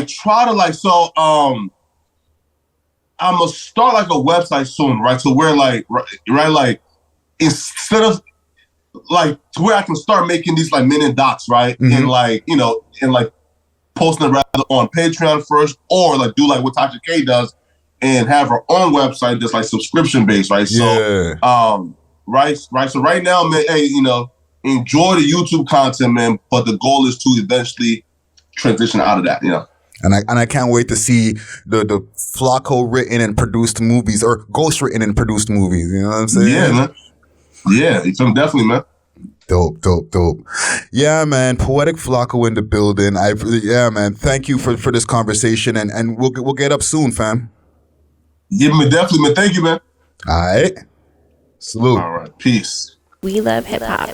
try to I'm gonna start like a website soon, right? So where like, like, instead of like to where I can start making these like minute docs, right? And like, you know, and like posting it rather on Patreon first, or like do like what Tasha K does and have her own website that's like subscription based, right? So right. So right now, man, hey, you know, enjoy the YouTube content, man, but the goal is to eventually transition out of that, you know. And I can't wait to see the Flakko written and produced movies, or ghost written and produced movies, you know what I'm saying? Yeah, man. Yeah, definitely, man. Dope. Yeah, man. Poetik FLAKKO in the building. Man. Thank you for this conversation, and we'll get up soon, fam. Yeah, man. Definitely, man. Thank you, man. All right. Salute. All right. Peace. We love hip hop.